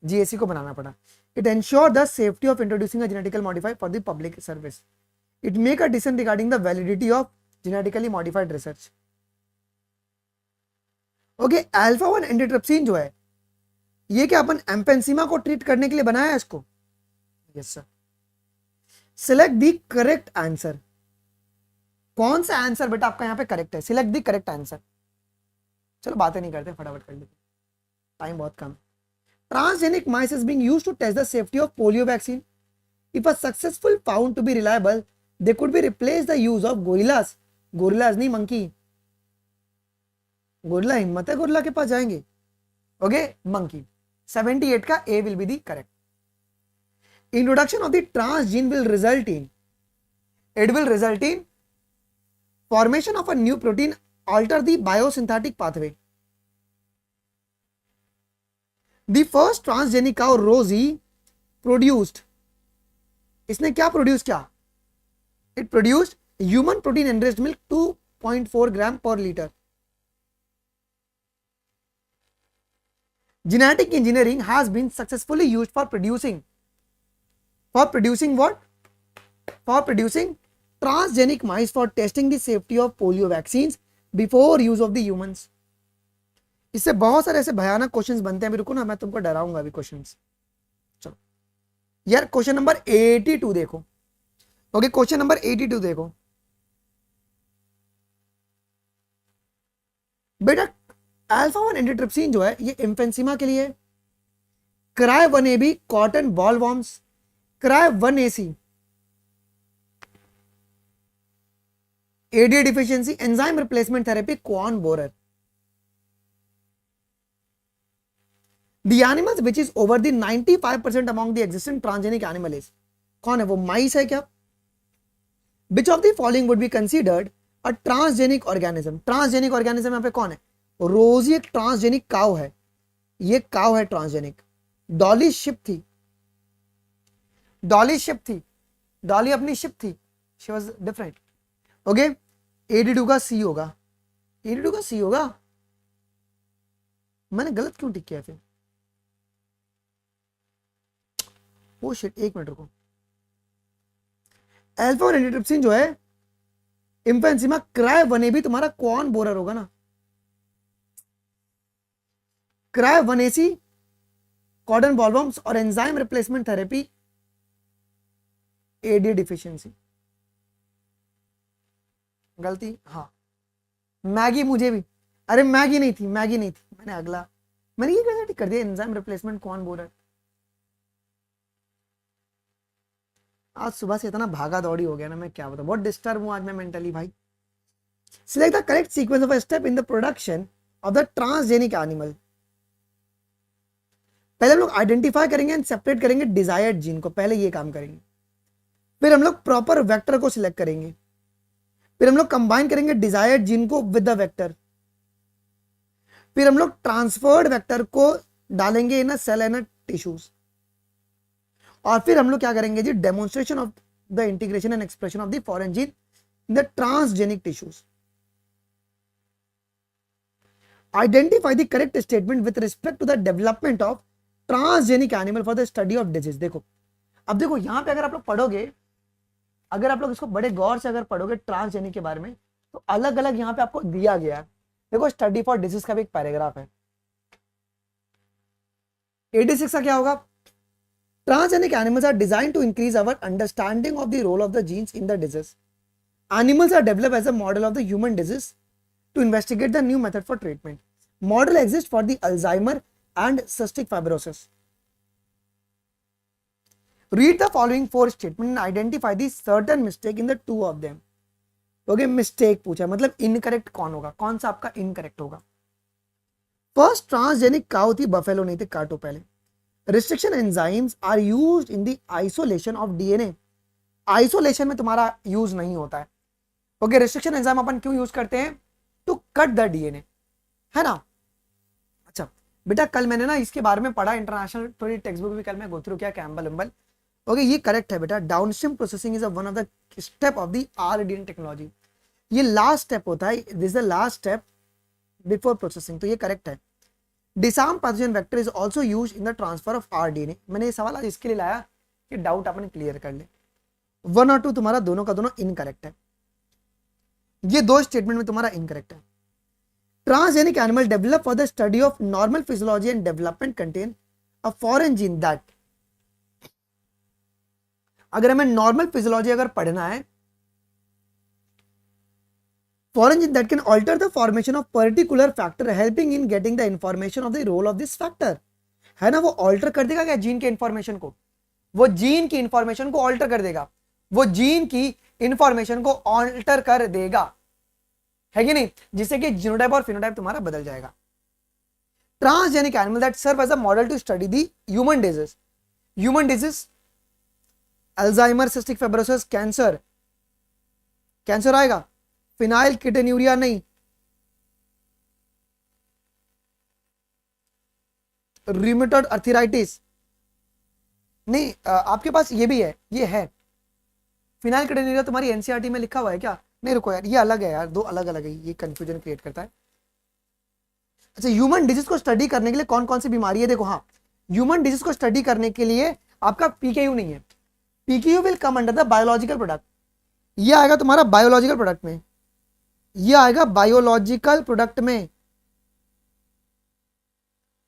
जीएसी को बनाना पड़ा। It ensure the safety of introducing a genetically modified for the public service. It make a decision regarding the validity of genetically modified research. Okay, alpha 1 antitrypsin जो है, ये क्या अपन एम्पेंसीमा को ट्रीट करने के लिए बनाया है इसको, yes sir. Select the correct answer, कौन सा आंसर बेटा आपका यहाँ पे करेक्ट है, सिलेक्ट द करेक्ट आंसर। चलो बातें नहीं करते, फटाफट कर लेते, टाइम बहुत कम। Transgenic mice is being used to test the safety of polio vaccine, if a successful found to be reliable they could be replace the use of gorillas, gorillas नहीं मंकी, गोरिल्ला हिम्मत है gorilla के पास जाएंगे, okay monkey. 78 का A will be the correct. Introduction of the transgene will result in, it will result in formation of a new protein alter the biosynthetic pathway. The first transgenic cow Rosie produced, इसने क्या produce किया, it produced human protein enriched milk 2.4 gram per liter. Genetic engineering has been successfully used for producing what, for producing transgenic mice for testing the safety of polio vaccines before use of the humans. इससे बहुत सारे ऐसे भयानक questions बनते हैं, अभी रुको ना, मैं तुमको डराऊंगा अभी क्वेश्चंस। चलो यार क्वेश्चन नंबर 82 देखो, ओके क्वेश्चन नंबर 82 देखो बेटा। अल्फा 1 एंटीट्रिप्सिन जो है ये इन्फेंसीमा के लिए, cry 1AB cotton boll worms, cry 1AC ADA deficiency, enzyme replacement therapy, Cohen borer. The animals which is over the 95% among the existing transgenic animal is, कौन है वो, माइस है क्या? Which of the following would be considered a transgenic organism? Transgenic organism यहाँ पे कौन है? रोजी एक ट्रांसजेनिक काउ है, ये काउ है ट्रांसजेनिक। डॉली शिप थी, डॉली शिप थी, डॉली अपनी शिप थी, शी वाज डिफरेंट। ओके 82 का सी होगा, 82 का सी होगा, मैंने गलत क्यों टिक किया फिर, ओ शिट एक मिनट रुको। अल्फा 1 एंटीट्रिप्सिन जो है इम्पेंसिमा क्राई 1AB तुम्हारा कौन बोरर होगा ना, क्राई 1AC कॉटन बॉलवर्म्स और enzyme replacement therapy AD deficiency, गलती, हाँ मैगी मुझे भी, अरे मैगी नहीं थी, मैगी नहीं थी, मैंने अगला, मैंने ये कैसे कर दिया, एंजाइम रिप्लेसमेंट कौन बोल रहा है। आज सुबह से इतना भागा दौड़ी हो गया ना, मैं क्या बताऊं, बहुत डिस्टर्ब हूं आज मैं मेंटली भाई। Select the correct sequence of a step in the production of the transgenic animal. पहले हम लोग आइडेंटिफाई करेंगे एंड सेपरेट करेंगे डिजायर्ड जीन को, पहले ये काम करेंगे। फिर हम लोग प्रॉपर वेक्टर को सिलेक्ट करेंगे। फिर हम लोग कंबाइन करेंगे डिजायर्ड जीन को विद द वेक्टर। फिर हम लोग ट्रांसफर्ड वेक्टर को डालेंगे in a cell and tissues. और फिर हम लोग क्या करेंगे जी, demonstration of the integration and expression of the foreign gene in the transgenic tissues. Identify the correct statement with respect to the development of transgenic animal for the study of disease. देखो अब देखो यहां पे अगर आप लोग पढ़ोगे, अगर आप लोग इसको बड़े गौर से अगर पढ़ोगे ट्रांसजेनिक के बारे में, तो अलग अलग यहां पे आपको दिया गया है। देखो स्टडी फॉर डिजीज का भी एक पैराग्राफ है। 86 का क्या होगा, transgenic animals are design to increase our understanding of the role of the genes in the disease. Animals are develop as a model of the human disease to investigate the new method for treatment. Model exist for the Alzheimer and cystic fibrosis. Read the following four statements and identify the certain mistake in the two of them. Okay mistake पूछा, मतलब incorrect कौन होगा, कौन सा आपका incorrect होगा। First, transgenic cow थी, buffalo नहीं थे, काटो पहले। Restriction enzymes are used in the isolation of DNA. Isolation में तुम्हारा यूज नहीं होता है। ओके रिस्ट्रिक्शन एंजाइम अपन क्यों यूज करते हैं, टू कट द डीएनए, है ना। बेटा कल मैंने ना इसके बारे में पढ़ा, इंटरनेशनल थोड़ी टेक्स्ट बुक भी कल मैं गो थ्रू किया, कैम्बल विम्बल। ओके ये करेक्ट है बेटा, downstream processing is one of the step of the rDNA technology. ये लास्ट स्टेप होता है, this is the last step before processing, तो ये करेक्ट है। Disarm pathogen vector is also used in the transfer of rDNA. मैंने ये सवाल आज इसके लिए लाया कि डाउट अपन क्लियर कर ले। 1 और 2 तुम्हारा दोनों का दोनों इनकरेक्ट है, ये दो स्टेटमेंट में तुम्हारा इनकरेक्ट है। Transgenic animal developed for the study of normal physiology and development contain a foreign gene that, अगर हमें नॉर्मल फिजियोलॉजी अगर पढ़ना है, foreign gene that can alter the formation of particular factor helping in getting the information of the role of this factor, है ना। वो alter कर देगा क्या जीन के इंफॉर्मेशन को, वो जीन की इंफॉर्मेशन को ऑल्टर कर देगा, वो जीन की इंफॉर्मेशन को ऑल्टर कर देगा, है कि नहीं, जिससे कि जीनोटाइप और फिनोटाइप तुम्हारा बदल जाएगा। Transgenic animal that serve as a model to study the human disease. Human disease Alzheimer, cystic fibrosis, cancer, cancer आएगा, फिनाइल कीटोन्यूरिया नहीं, रूमेटॉइड आर्थराइटिस नहीं, आपके पास ये भी है, ये है फिनाइल कीटोन्यूरिया, तुम्हारी एनसीईआरटी में लिखा हुआ है क्या, नहीं रुको यार, ये अलग है यार, दो अलग अलग है, ये कंफ्यूजन क्रिएट करता है। अच्छा ह्यूमन डिजीज को स्टडी करने के लिए कौन कौन सी बीमारी है, देखो हाँ ह्यूमन डिजीज को स्टडी करने के लिए आपका पीकेयू नहीं है, PKU will come under the biological product, ये आएगा तुम्हारा बायोलॉजिकल प्रोडक्ट में, ये आएगा बायोलॉजिकल प्रोडक्ट में,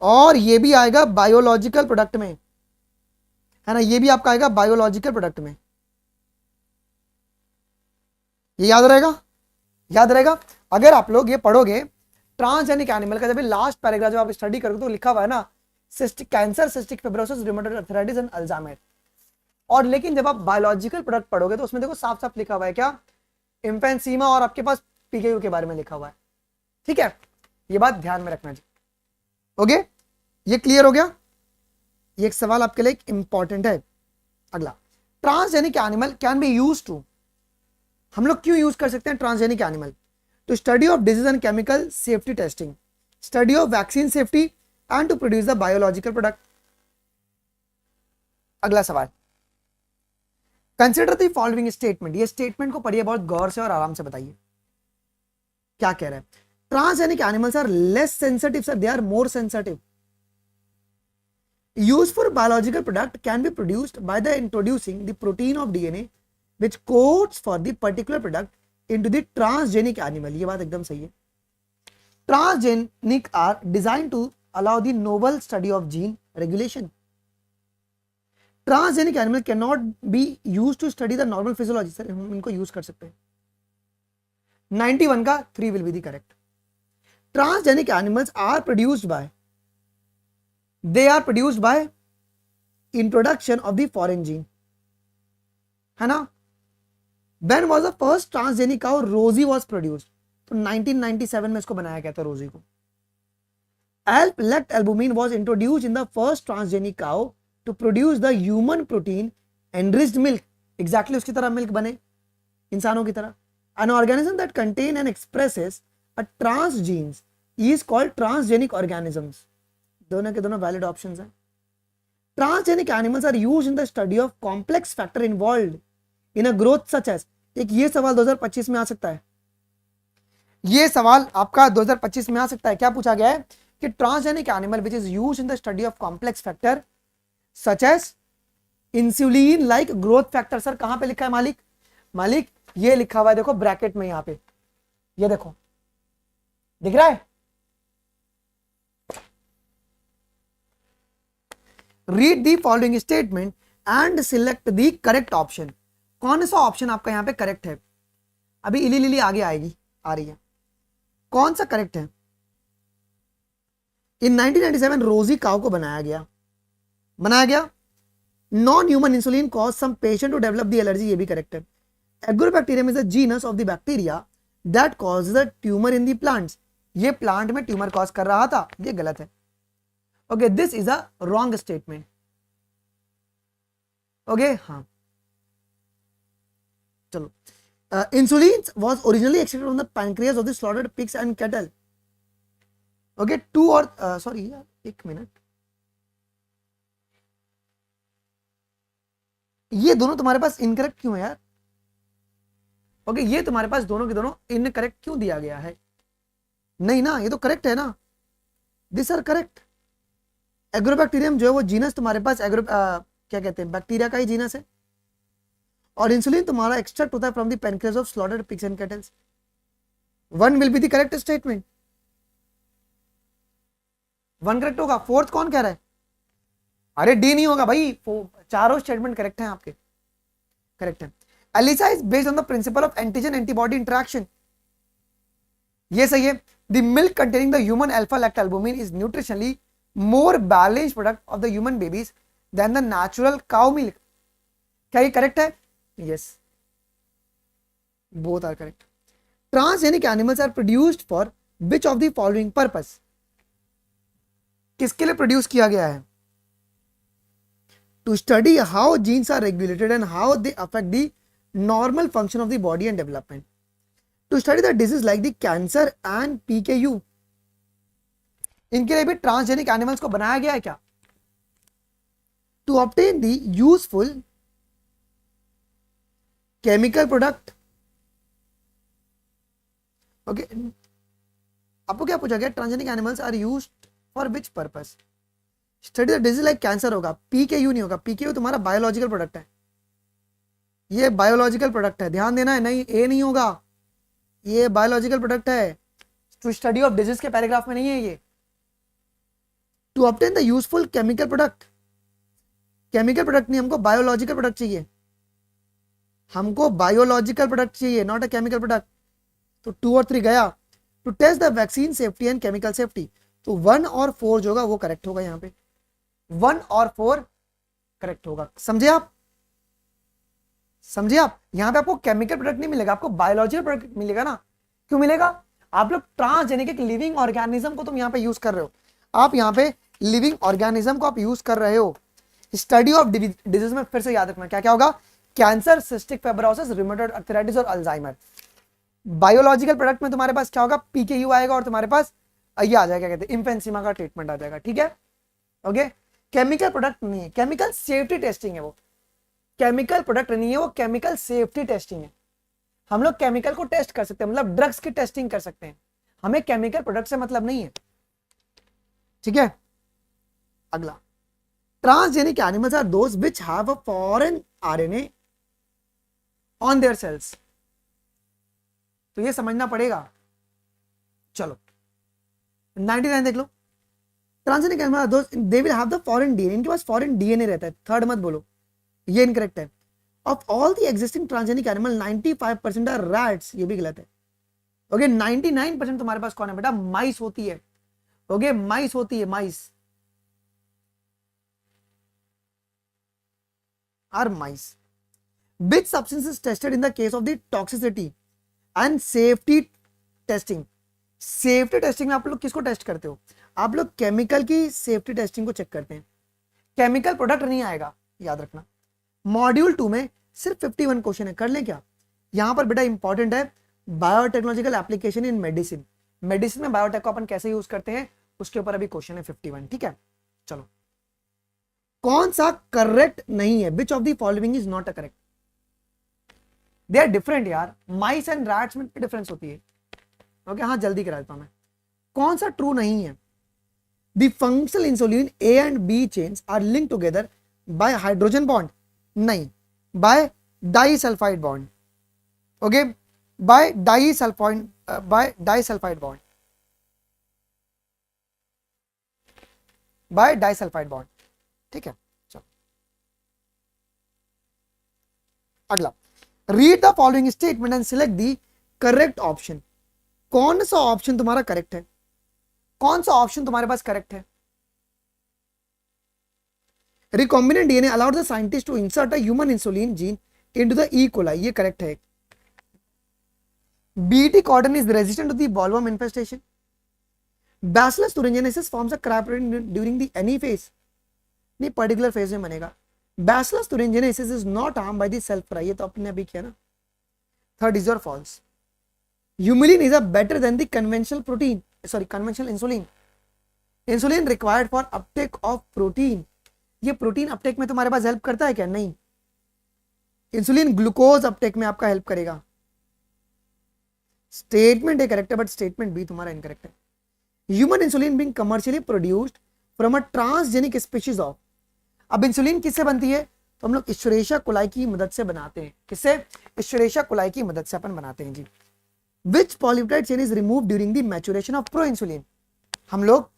और ये भी आएगा बायोलॉजिकल प्रोडक्ट में, है ना, ये भी आपका आएगा बायोलॉजिकल प्रोडक्ट में, ये याद रहेगा, याद रहेगा। अगर आप लोग ये पढ़ोगे ट्रांसजेनिक एनिमल का जब लास्ट पैराग्राफ जब आप स्टडी करोगे तो लिखा हुआ है ना cystic cancer, cystic fibrosis, rheumatoid arthritis and Alzheimer. और लेकिन जब आप बायोलॉजिकल प्रोडक्ट पढ़ोगे तो उसमें देखो साफ साफ लिखा हुआ है क्या, इम्फेंसीमा और आपके पास पीकेयू के बारे में लिखा हुआ है, ठीक है, ये बात ध्यान में रखना जी। ओके ये क्लियर हो गया, ये एक सवाल आपके लिए इंपॉर्टेंट है। अगला, transgenic animal can be use to, हम लोग क्यों यूज कर सकते हैं transgenic animal, to study of disease and chemical safety testing, study of vaccine safety and to produce the biological product. अगला सवाल, कंसिडर द फॉलोइंग स्टेटमेंट, ये statement को पढ़िए बहुत गौर से और आराम से बताइए क्या कह रहा है। Transgenic animals are less sensitive sir, they are more sensitive. Use for biological product can be produced by the introducing the protein of DNA which codes for the particular product into the transgenic animal, ये बात एकदम सही है। Transgenic are designed to allow the novel study of gene regulation. Transgenic animal can not be use to study the normal physiology. Sir हम इनको use कर सकते हैं। 91 का 3 will be the correct. Transgenic animals are produced by, they are produced by introduction of the foreign gene, है ना। When was the first transgenic cow रोजी was produced? तो 1997 में इसको बनाया गया था रोजी को। Alp-lactalbumin was introduced in the first transgenic cow to produce the human protein enriched milk. Exactly उसकी तरह मिल्क बने इंसानों की तरह। An organism that contain and expresses a transgenes is called transgenic organisms. दोनों के दोनों valid options हैं। Transgenic animals are used in the study of complex factor involved in a growth such as, एक ये सवाल 2025 में आ सकता है, ये सवाल आपका 2025 में आ सकता है। क्या पूछा गया है कि transgenic animal which is used in the study of complex factor such as insulin like growth factor. Sir कहां पे लिखा है मालिक? मालिक ये लिखा हुआ है, देखो ब्रैकेट में, यहां पे ये देखो दिख रहा है। Read the following statement and select the correct option. कौन सा ऑप्शन आपका यहां पे करेक्ट है? अभी इली लिली आगे आएगी, आ रही है। कौन सा करेक्ट है? इन 1997 रोजी काउ को बनाया गया। Non human insulin cause some patient to develop the allergy, ये भी करेक्ट है। Agrobacterium is the genus of the bacteria that cause the tumour in the plants, ये प्लांट में ट्यूमर कॉज कर रहा था, ये गलत है। Okay, this is a wrong statement. Okay, हाँ चलो। Insulin was originally extracted from the pancreas of the slaughtered pigs and cattle. Okay, two और sorry यार एक मिनट, ये दोनों तुम्हारे पास इनकरेक्ट क्यों है यार? ओके, ये तुम्हारे पास दोनों के दोनों इनकरेक्ट क्यों दिया गया है? नहीं ना, ये तो करेक्ट है ना, दिस आर करेक्ट। एग्रोबैक्टीरियम जो है वो जीनस तुम्हारे पास क्या कहते हैं, बैक्टीरिया का ही जीनस है। और इंसुलिन तुम्हारा एक्सट्रैक्ट होता है from the pancreas of slaughtered pigs and kettles. One will be the correct statement, one correct होगा। फोर्थ कौन कह रहा है? अरे डी नहीं होगा भाई, चारों स्टेटमेंट करेक्ट हैं आपके, करेक्ट है। ELISA is based on the principle of antigen antibody interaction, ये सही है। The milk containing the human alpha lactalbumin is nutritionally more balanced product of the human babies than the natural cow milk, क्या ये correct है? Yes, both are correct. Transgenic animals are produced for which of the following purpose? किसके लिए produce किया गया है? To study how genes are regulated and how they affect the normal function of the body and development. To study the disease like the cancer and PKU. इनके लिए भी transgenic animals को बनाया गया है क्या? To obtain the useful chemical product. Okay, आपको क्या पूछा गया? Transgenic animals are used for which purpose? Study the disease like cancer होगा, पीकेयू नहीं होगा। पीकेयू तुम्हारा बायोलॉजिकल प्रोडक्ट है, ये बायोलॉजिकल प्रोडक्ट है, ध्यान देना है। नहीं, ए नहीं होगा, ये बायोलॉजिकल प्रोडक्ट है। टू स्टडी ऑफ डिजीज के पैराग्राफ में नहीं है ये। To obtain the useful chemical product, chemical product नहीं, हमको बायोलॉजिकल प्रोडक्ट चाहिए, हमको बायोलॉजिकल प्रोडक्ट चाहिए, नॉट अ केमिकल प्रोडक्ट। तो 2 और 3 गया। To test the vaccine safety and chemical safety, तो 1 और 4 जो होगा वो करेक्ट होगा, यहाँ पे 1 और 4 करेक्ट होगा। समझे आप? समझे आप? यहाँ पे आपको केमिकल प्रोडक्ट नहीं मिलेगा, आपको बायोलॉजिकल प्रोडक्ट मिलेगा ना। क्यों मिलेगा? आप लोग ट्रांसजेनिक एक लिविंग ऑर्गेनिज्म को तुम यहाँ पे यूज कर रहे हो, आप यहाँ पे लिविंग ऑर्गेनिज्म को आप यूज कर रहे हो। स्टडी ऑफ डिजीज में फिर से याद रखना क्या क्या होगा? Cancer, cystic fibrosis, rheumatoid arthritis और अल्जाइमर। बायोलॉजिकल प्रोडक्ट में तुम्हारे पास क्या होगा? पीकेयू आएगा और तुम्हारे पास ये आ जाएगा, कहते हैं इन्फेंसीमा का ट्रीटमेंट आ जाएगा, ठीक है। ओके, केमिकल प्रोडक्ट नहीं है, केमिकल सेफ्टी टेस्टिंग है वो, केमिकल प्रोडक्ट नहीं है वो, केमिकल सेफ्टी टेस्टिंग है। हम लोग केमिकल को टेस्ट कर सकते हैं, मतलब ड्रग्स की टेस्टिंग कर सकते हैं, हमें केमिकल प्रोडक्ट से मतलब नहीं है, ठीक है। अगला, transgenic animals are those which have a foreign RNA on their cells, तो ये समझना पड़ेगा। चलो 99 देख लो। Transgenic animal are those they will have the foreign DNA, इनके पास फॉरेन डीएनए रहता है। थर्ड मत बोलो, ये इनकरेक्ट है। Of all the existing transgenic animal 95% are rats, ये भी गलत है। ओके 99% तुम्हारे पास कौन है बेटा, माइस होती है। ओके माइस होती है, mice are mice. Which substance is tested in the case of the toxicity and safety testing? Safety testing में आप लोग किसको टेस्ट करते हो, आप लोग केमिकल की सेफ्टी टेस्टिंग को चेक करते हैं। केमिकल प्रोडक्ट नहीं आएगा, याद रखना। मॉड्यूल 2 में सिर्फ 51 क्वेश्चन है, कर ले क्या। यहां पर बेटा इंपॉर्टेंट है biotechnological application in medicine. Medicine में बायोटेक को अपन कैसे यूज करते हैं उसके ऊपर अभी क्वेश्चन है 51, ठीक है। चलो कौन सा करेक्ट नहीं है, which of the following is not a correct. They are different यार, माइस एंड रैट्स में डिफरेंस होती है। ओके हाँ जल्दी करा देता हूं मैं। कौन सा ट्रू नहीं है, the functional insulin A and B chains are link together by hydrogen bond, नहीं by disulphide bond. Okay by disulphide bond, by disulphide bond, ठीक है। चलो अगला, read the following statement and select the correct option. कौन सा option तुम्हारा correct है, कौन सा ऑप्शन तुम्हारे पास करेक्ट है। Recombinant DNA allowed the scientist to insert a human insulin gene into the E coli, ये करेक्ट है। BT cotton is resistant to the bollworm infestation. Bacillus thuringiensis forms a crap protein during the any phase, नहीं particular phase में बनेगा। Bacillus thuringiensis is not harmed by the cell fry, ये तो अपने अभी किया ना। Third is your false. Humulin is a better than the conventional protein, sorry conventional insulin. Insulin required for uptake of protein, ये protein Uptake में तुम्हारे पास help करता है क्या, नहीं। इंसुलिन ग्लूकोज अपटेक में आपका हेल्प करेगा। स्टेटमेंट ए करेक्ट है बट स्टेटमेंट बी तुम्हारा इनकरेक्ट है। Human insulin being commercially produced from a transgenic species of. अब इंसुलिन किससे बनती है, तो हम लोग इश्चुरेशिया कोलाई की मदद से बनाते हैं। किससे, इश्चुरेशिया कोलाई की मदद से अपन बनाते हैं जी। Which polypeptide chain is remove during the maturation of pro insulin, हम लोग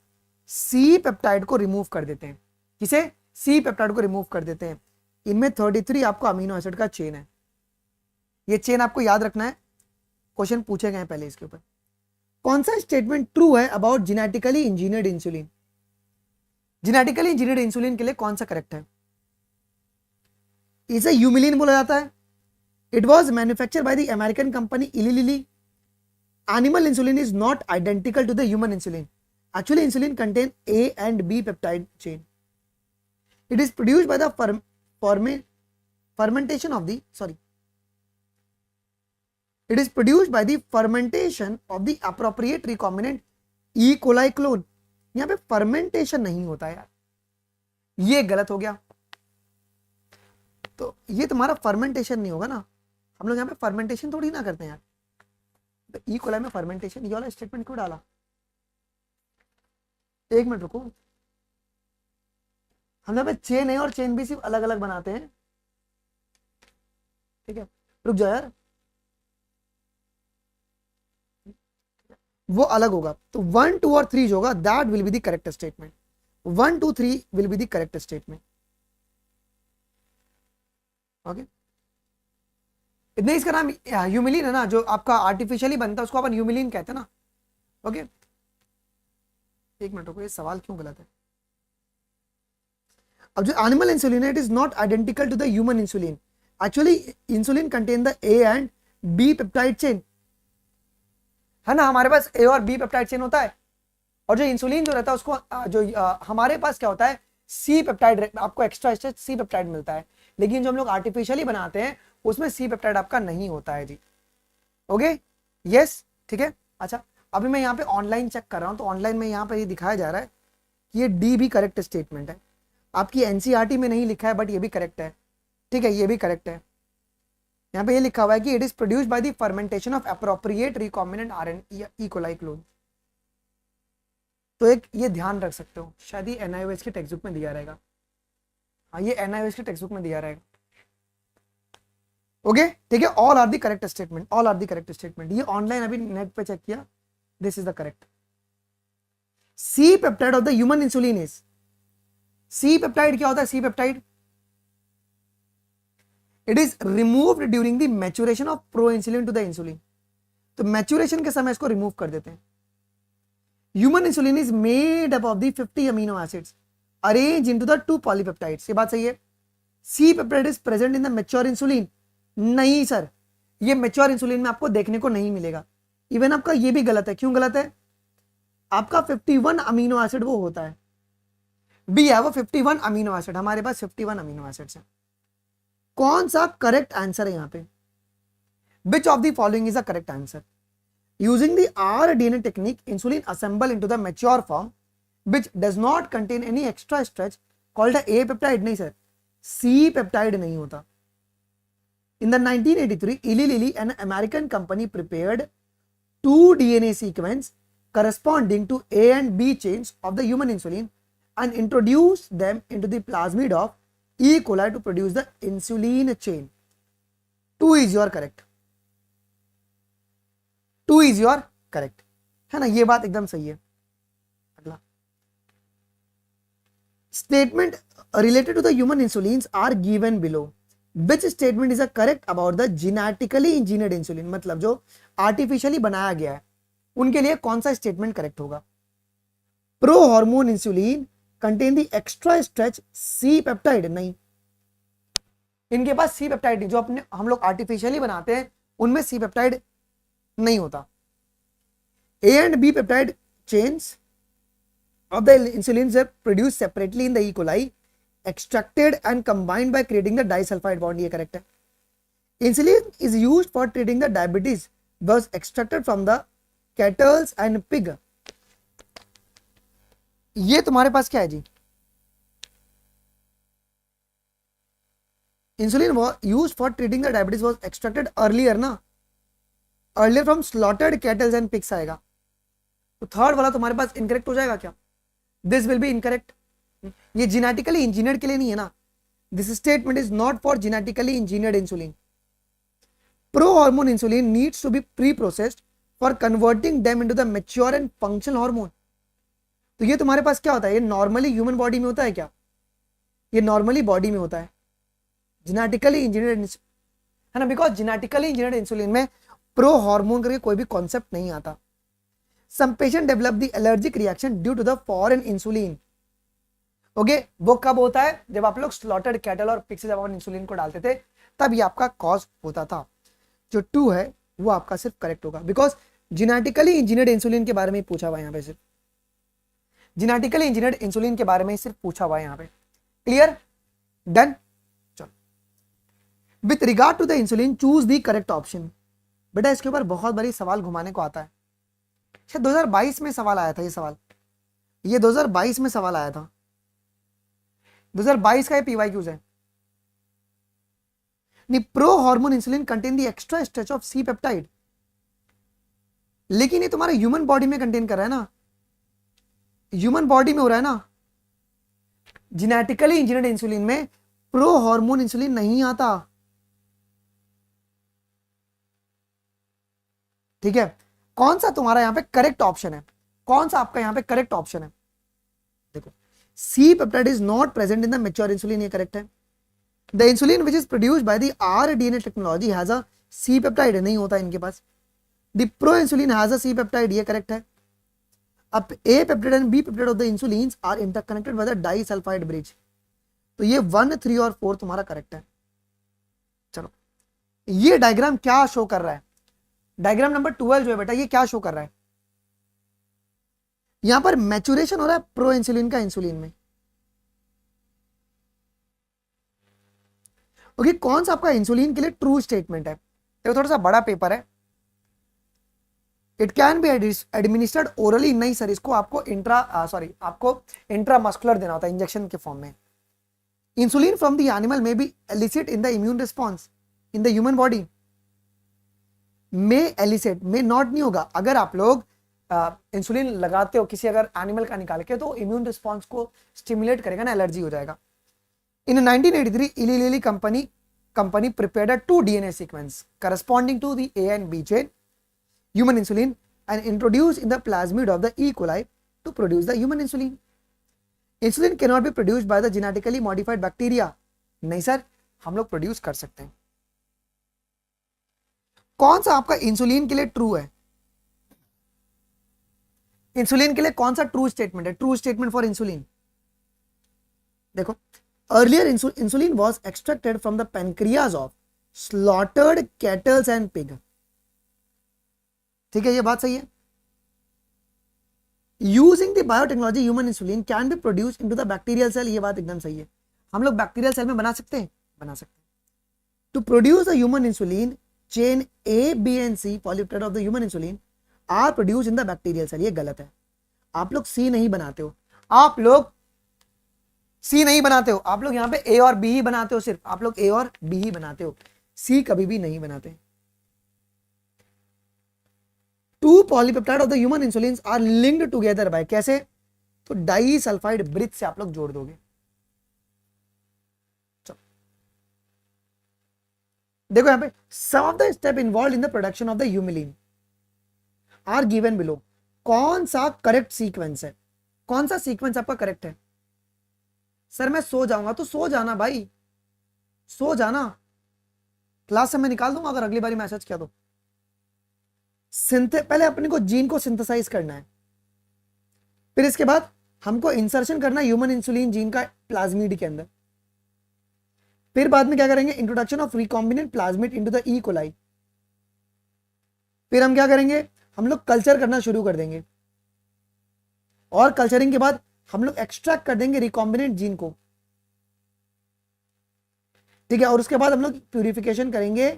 सी पेप्टाइड को रिमूव कर देते हैं। किसे, सी पेप्टाइड को रिमूव कर देते हैं। इनमें 33 आपको अमीनो एसिड का चेन है, ये चेन आपको याद रखना है, क्वेश्चन पूछे गए पहले इसके ऊपर। कौन सा स्टेटमेंट ट्रू है about genetically engineered insulin, genetically engineered insulin के लिए कौन सा करेक्ट है। इसे ह्यूमिलिन बोला जाता है। It was manufacture by the American company Eli Lilly. Animal insulin is not identical to the human insulin, actually insulin contain A and B peptide chain. It is produced by the fermentation of the sorry it is produced by the fermentation of the appropriate recombinant E. coli clone। यहां पे fermentation नहीं होता यार, ये गलत हो गया। तो ये तुम्हारा फर्मेंटेशन नहीं होगा ना, हम लोग यहाँ पे फर्मेंटेशन थोड़ी ना करते हैं यार। तो ई कोलाई में फर्मेंटेशन, ये वाला स्टेटमेंट क्यों डाला, एक मिनट रुको। हम यहाँ पे चेन है और चेन भी सिर्फ अलग अलग बनाते हैं, ठीक है। रुक जाओ यार, वो अलग होगा। तो 1 2 और 3 जो होगा that will be the correct statement. 1 2 3 will be the correct statement. Okay, इतने इसका नाम ह्यूमिलिन है ना, जो आपका आर्टिफिशियली बनता है उसको अपन ह्यूमिलिन कहते हैं ना। ओके एक मिनट रुको, ये सवाल क्यों गलत है। अब जो एनिमल इंसुलिन है it is not identical to the human insulin, actually insulin contain the A and B peptide chain, है ना। हमारे पास ए और बी पेप्टाइड चेन होता है, और जो इंसुलिन जो रहता है उसको हमारे पास क्या होता है, सी पेप्टाइड, आपको एक्स्ट्रा सी पेप्टाइड मिलता है। लेकिन जो हम लोग आर्टिफिशियली बनाते हैं उसमें सी पेप्टाइड आपका नहीं होता है जी। ओके यस ठीक है। अच्छा अभी मैं यहाँ पे ऑनलाइन चेक कर रहा हूँ, तो ऑनलाइन में यहाँ पे ये दिखाया जा रहा है कि ये डी भी करेक्ट स्टेटमेंट है। आपकी एनसीईआरटी में नहीं लिखा है बट ये भी करेक्ट है, ठीक है, ये भी करेक्ट है। यहाँ पे ये लिखा हुआ है कि it is produced by the fermentation of appropriate recombinant RNA E coli clone. तो एक ये ध्यान रख सकते हो, शायद ये एनआईओएस की टेक्स्ट बुक में दिया रहेगा। हाँ ये एनआईओएस की टेक्स्ट बुक में दिया रहेगा। ओके ठीक है, all are the correct statement, all are the correct statement. ये ऑनलाइन अभी नेट पे चेक किया, this is the correct. C peptide of the human insulin is, C peptide क्या होता है, C peptide it is removed during the maturation of pro insulin to the insulin. तो maturation के समय इसको रिमूव कर देते हैं। Human insulin is made up of the 50 amino acids arrange into the 2 polypeptides. ये बात सही है। C peptide is present in the mature insulin. नहीं सर, ये मैच्योर इंसुलिन में आपको देखने को नहीं मिलेगा। इवन आपका ये भी गलत है। क्यों गलत है? आपका 51 अमीनो एसिड वो होता है, बी है वो 51 अमीनो एसिड, हमारे पास 51 अमीनो एसिड्स है। कौन सा करेक्ट आंसर है यहाँ पे? विच of the following is a correct answer? Using the rDNA technique insulin assemble into the mature form which does not contain any extra stretch called a peptide। नहीं sir, C peptide नहीं होता। In the 1983, Eli Lilly, an American company, prepared 2 DNA sequence corresponding to A and B chains of the human insulin and introduced them into the plasmid of E. coli to produce the insulin chain। 2 is your correct। 2 is your correct, है ना? ये बात एकदम सही है। अगला statement related to the human insulins are given below। which statement is a correct about the genetically engineered insulin? मतलब जो आर्टिफिशियली बनाया गया है उनके लिए कौन सा स्टेटमेंट करेक्ट होगा? Pro hormone insulin contain the extra stretch C peptide. नहीं, इनके पास सी पेप्टाइड नहीं। जो अपने हम लोग आर्टिफिशियली बनाते हैं उनमें सी पेप्टाइड नहीं होता। A and B peptide chains of the insulins are produced separately in the E. coli, extracted and combined by creating the disulfide bond। ये correct है। Insulin is used for treating the diabetes, was extracted from the cattle and pig। ये तुम्हारे पास क्या है जी? Insulin was used for treating the diabetes was extracted earlier ना, earlier from slaughtered cattle and pigs आएगा। तो third वाला तुम्हारे पास incorrect हो जाएगा क्या? This will be incorrect. ये जेनेटिकली इंजीनियर्ड के लिए नहीं है ना। This statement is not for genetically engineered insulin. Pro hormone insulin needs to be pre processed for converting them into the mature and functional hormone. तो ये तुम्हारे पास क्या होता है? ये नॉर्मली ह्यूमन बॉडी में होता है क्या? ये नॉर्मली बॉडी में होता है। जेनेटिकली इंजीनियर्ड है ना, बिकॉज जेनेटिकली इंजीनियर्ड इंसुलिन में प्रो हार्मोन करके कोई भी कॉन्सेप्ट नहीं आता। Some patient develop the allergic reaction due to the foreign insulin। Okay, वो कब होता है? जब आप लोग स्लॉटेड कैटल और पिग से जब इंसुलिन को डालते थे तब ये आपका कॉज होता था। जो 2 है वो आपका सिर्फ करेक्ट होगा, बिकॉज जेनेटिकली इंजीनियर्ड इंसुलिन के बारे में पूछा हुआ यहाँ पे, सिर्फ जेनेटिकली इंजीनियर्ड इंसुलिन के बारे में सिर्फ पूछा हुआ है यहाँ पे। क्लियर? डन। चलो, with regard to the insulin choose the correct option. बेटा इसके ऊपर बहुत बड़ी सवाल घुमाने को आता है। शायद 2022 में सवाल आया था ये सवाल। ये 2022 में सवाल आया था। 2022 का ये पीवाईक्यूज है। नहीं, pro hormone insulin contain the extra stretch of C peptide, लेकिन ये तुम्हारे ह्यूमन बॉडी में कंटेन कर रहा है ना, ह्यूमन बॉडी में हो रहा है ना। जेनेटिकली इंजीनियर्ड इंसुलिन में प्रो हार्मोन इंसुलिन नहीं आता। ठीक है, कौन सा तुम्हारा यहां पे करेक्ट ऑप्शन है? कौन सा आपका यहां पे करेक्ट ऑप्शन है? देखो, C peptide is not present in the mature insulin, ये करेक्ट है। The insulin which is produced by the rDNA technology has a C peptide, नहीं होता इनके पास। The pro insulin has a C peptide, ये correct है। अब A peptide and B peptide of the insulin are interconnected by the disulphide bridge. तो ये 1, 3 और 4 तुम्हारा करेक्ट है। चलो, ये डायग्राम क्या शो कर रहा है? डायग्राम नंबर 12 जो है बेटा, ये क्या शो कर रहा है? यहां पर मैच्योरेशन हो रहा है प्रो इंसुलिन का इंसुलिन में। ओके, कौन सा आपका इंसुलिन के लिए ट्रू स्टेटमेंट है? देखो, थोड़ा सा बड़ा पेपर है। It can be administered orally. नहीं सर, इसको आपको आपको इंट्रामस्कुलर देना होता है इंजेक्शन के फॉर्म में। Insulin from the animal may be elicit in the immune response in the human body. May elicit may not नहीं होगा। अगर आप लोग इंसुलिन लगाते हो किसी अगर एनिमल का निकाल के, तो इम्यून रिस्पॉन्स को स्टिमुलेट करेगा ना, एलर्जी हो जाएगा। इन 1983 इली lily company prepared a 2 DNA sequence corresponding to the A and B chain human insulin and introduced in the plasmid of the E. coli to produce the human insulin। Insulin cannot be produced by the genetically modified bacteria। नहीं sir, हम लोग produce कर सकते हैं। कौन सा आपका insulin के लिए ट्रू है? इंसुलिन के लिए कौन सा ट्रू स्टेटमेंट है? ट्रू स्टेटमेंट फॉर इंसुलिन देखो, earlier insulin was extracted from the pancreas of slaughtered cattles and pig. ठीक है, ये बात सही है। Using the biotechnology human insulin can be produce into the bacterial cell. ये बात एकदम सही है, हम लोग बैक्टीरियल सेल में बना सकते हैं, बना सकते हैं। To produce the human insulin chain A B and C polypeptide of the human insulin are produce in the bacterial cell. ये गलत है, आप लोग सी नहीं बनाते हो, आप लोग सी नहीं बनाते हो, आप लोग यहाँ पे ए और बी ही बनाते हो, सिर्फ आप लोग ए और बी ही बनाते हो, सी कभी भी नहीं बनाते। Two polypeptide of the human insulin are linked together by, कैसे? तो डाई सल्फाइड ब्रिज से आप लोग जोड़ दोगे। देखो यहाँ पे some of the step involve in the production of the Humulin are given below. कौन सा करेक्ट सीक्वेंस है? कौन सा सीक्वेंस आपका करेक्ट है? सर मैं सो जाऊंगा, तो सो जाना भाई, सो जाना, क्लास से मैं निकाल दूंगा अगर अगली बारी मैसेज किया तो। पहले अपने को जीन को सिंथेसाइज करना है, फिर इसके बाद हमको इंसर्शन करना है ह्यूमन इंसुलिन जीन का प्लाज्मिड के अंदर, फिर बाद में क्या करेंगे? Introduction of recombinant plasmid into the E coli. फिर हम क्या करेंगे? हम लोग कल्चर करना शुरू कर देंगे, और कल्चरिंग के बाद हम लोग एक्सट्रैक्ट कर देंगे रिकॉम्बिनेंट जीन को। ठीक है, और उसके बाद हम लोग प्यूरिफिकेशन करेंगे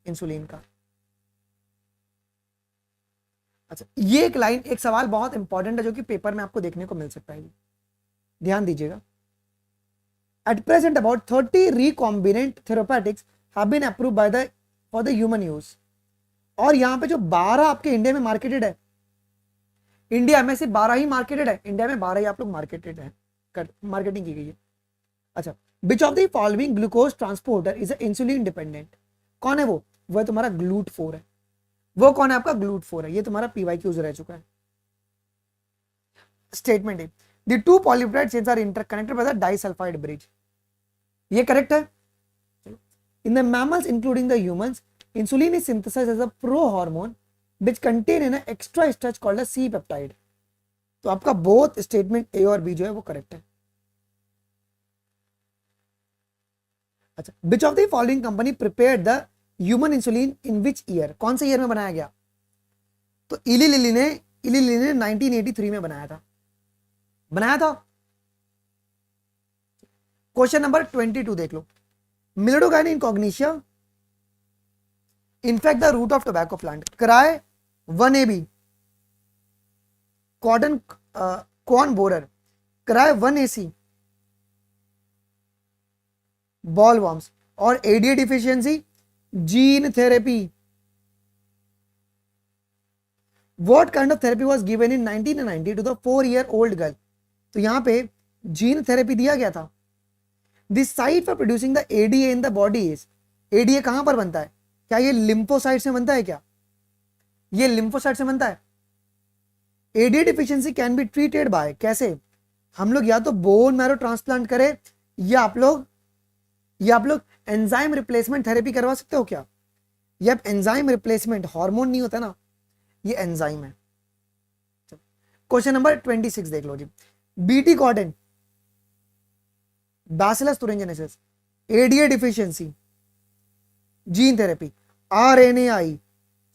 इंसुलिन का। अच्छा, ये एक लाइन, एक सवाल बहुत इंपॉर्टेंट है जो कि पेपर में आपको देखने को मिल सकता है, ध्यान दीजिएगा। At present about 30 recombinant therapeutics have been approved by the for the human use. और यहां पे जो 12 आपके इंडिया में मार्केटेड है, इंडिया में सिर्फ 12 ही मार्केटेड है, इंडिया में 12 ही आप लोग मार्केटेड है, मार्केटिंग की गई है। अच्छा, विच of the following glucose transporter is insulin dependent? कौन है वो? वो है तुम्हारा GLUT4 है। वो कौन है आपका? GLUT4 है। ये तुम्हारा PYQs रह चुका है। स्टेटमेंट है the two polypeptide chains are interconnected by the disulphide bridge. ये करेक्ट है। In the mammals including the humans insulin is synthesised as a pro hormone which contain an extra starch called a C peptide। तो आपका both statement A और B जो है वो correct है। अच्छा, which of the following company prepared the human insulin in which year? कौन से ईयर में बनाया गया? तो इली लिली ने 1983 में बनाया था। क्वेश्चन नंबर 22 देख लो। Meloidogyne incognita infect the root of tobacco plant. Cry 1AB corn borer. Cry 1AC boll worms. और ADA deficiency gene therapy. What kind of therapy was given in 1990 to the 4-year-old girl? तो यहां पे gene therapy दिया गया था। This site for producing the ADA in the body is. ADA कहां पर बनता है? क्या ये लिम्फोसाइट से बनता है? क्या ये लिम्फोसाइट से बनता है? ADA deficiency can be treated by, कैसे? हम लोग या तो बोन मैरो ट्रांसप्लांट करें, या आप लोग एंजाइम रिप्लेसमेंट थेरेपी करवा सकते हो। क्या ये एंजाइम रिप्लेसमेंट हार्मोन नहीं होता ना, ये एंजाइम है। क्वेश्चन नंबर 26 देख लो जी। Bt cotton, Bacillus thuringiensis, ADA deficiency, gene therapy, RNAi,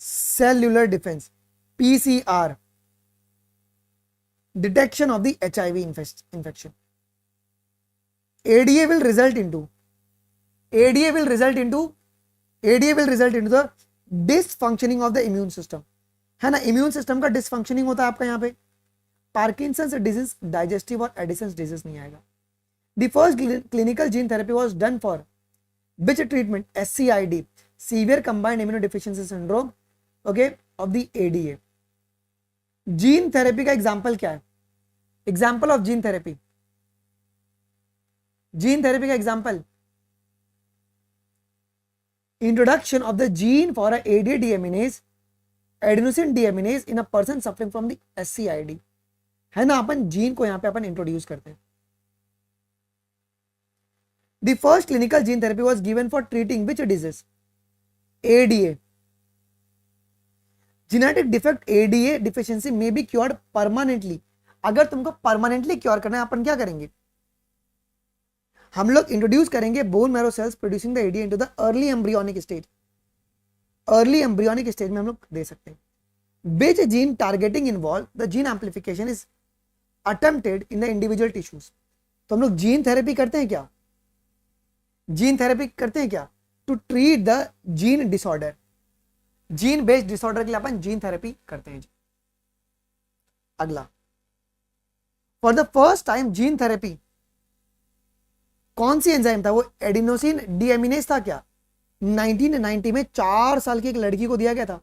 cellular defense, PCR, detection of the HIV infection. ADA will result into the dysfunctioning of the immune system, है ना? immune system का dysfunctioning होता है आपका यहाँ पे। पार्किंसंस डिजीज, डाइजेस्टिव और Edison's disease नहीं आएगा। The first clinical gene therapy was done for which treatment? SCID, severe combined immunodeficiency syndrome, okay, of the ADA। Gene therapy का एग्जाम्पल क्या है? एग्जाम्पल ऑफ जीन थेरेपी का example, introduction of the gene for a ADA deaminase, adenosine deaminase in a person suffering from the SCID, है ना? अपन gene को यहां पे अपन introduce करते हैं। The first clinical gene therapy was given for treating which disease? ADA. Genetic defect ADA deficiency may be cured permanently. अगर तुमको permanently cure करना है अपन क्या करेंगे? हम लोग इंट्रोड्यूस करेंगे bone marrow cells producing the ADA into the early embryonic stage. Early embryonic stage में हम लोग दे सकते हैं. Which gene targeting involved the gene amplification is attempted in the individual tissues. तो हम लोग जीन थेरेपी करते हैं क्या? जीन थेरेपी करते हैं क्या? To treat the gene disorder. Gene based disorder के लिए अपन जीन थेरेपी करते हैं. अगला, for the first time gene therapy कौन सी एंजाइम था? वो एडिनोसिन डीएमिनेज था क्या? 1990 में 4 साल की एक लड़की को दिया गया था.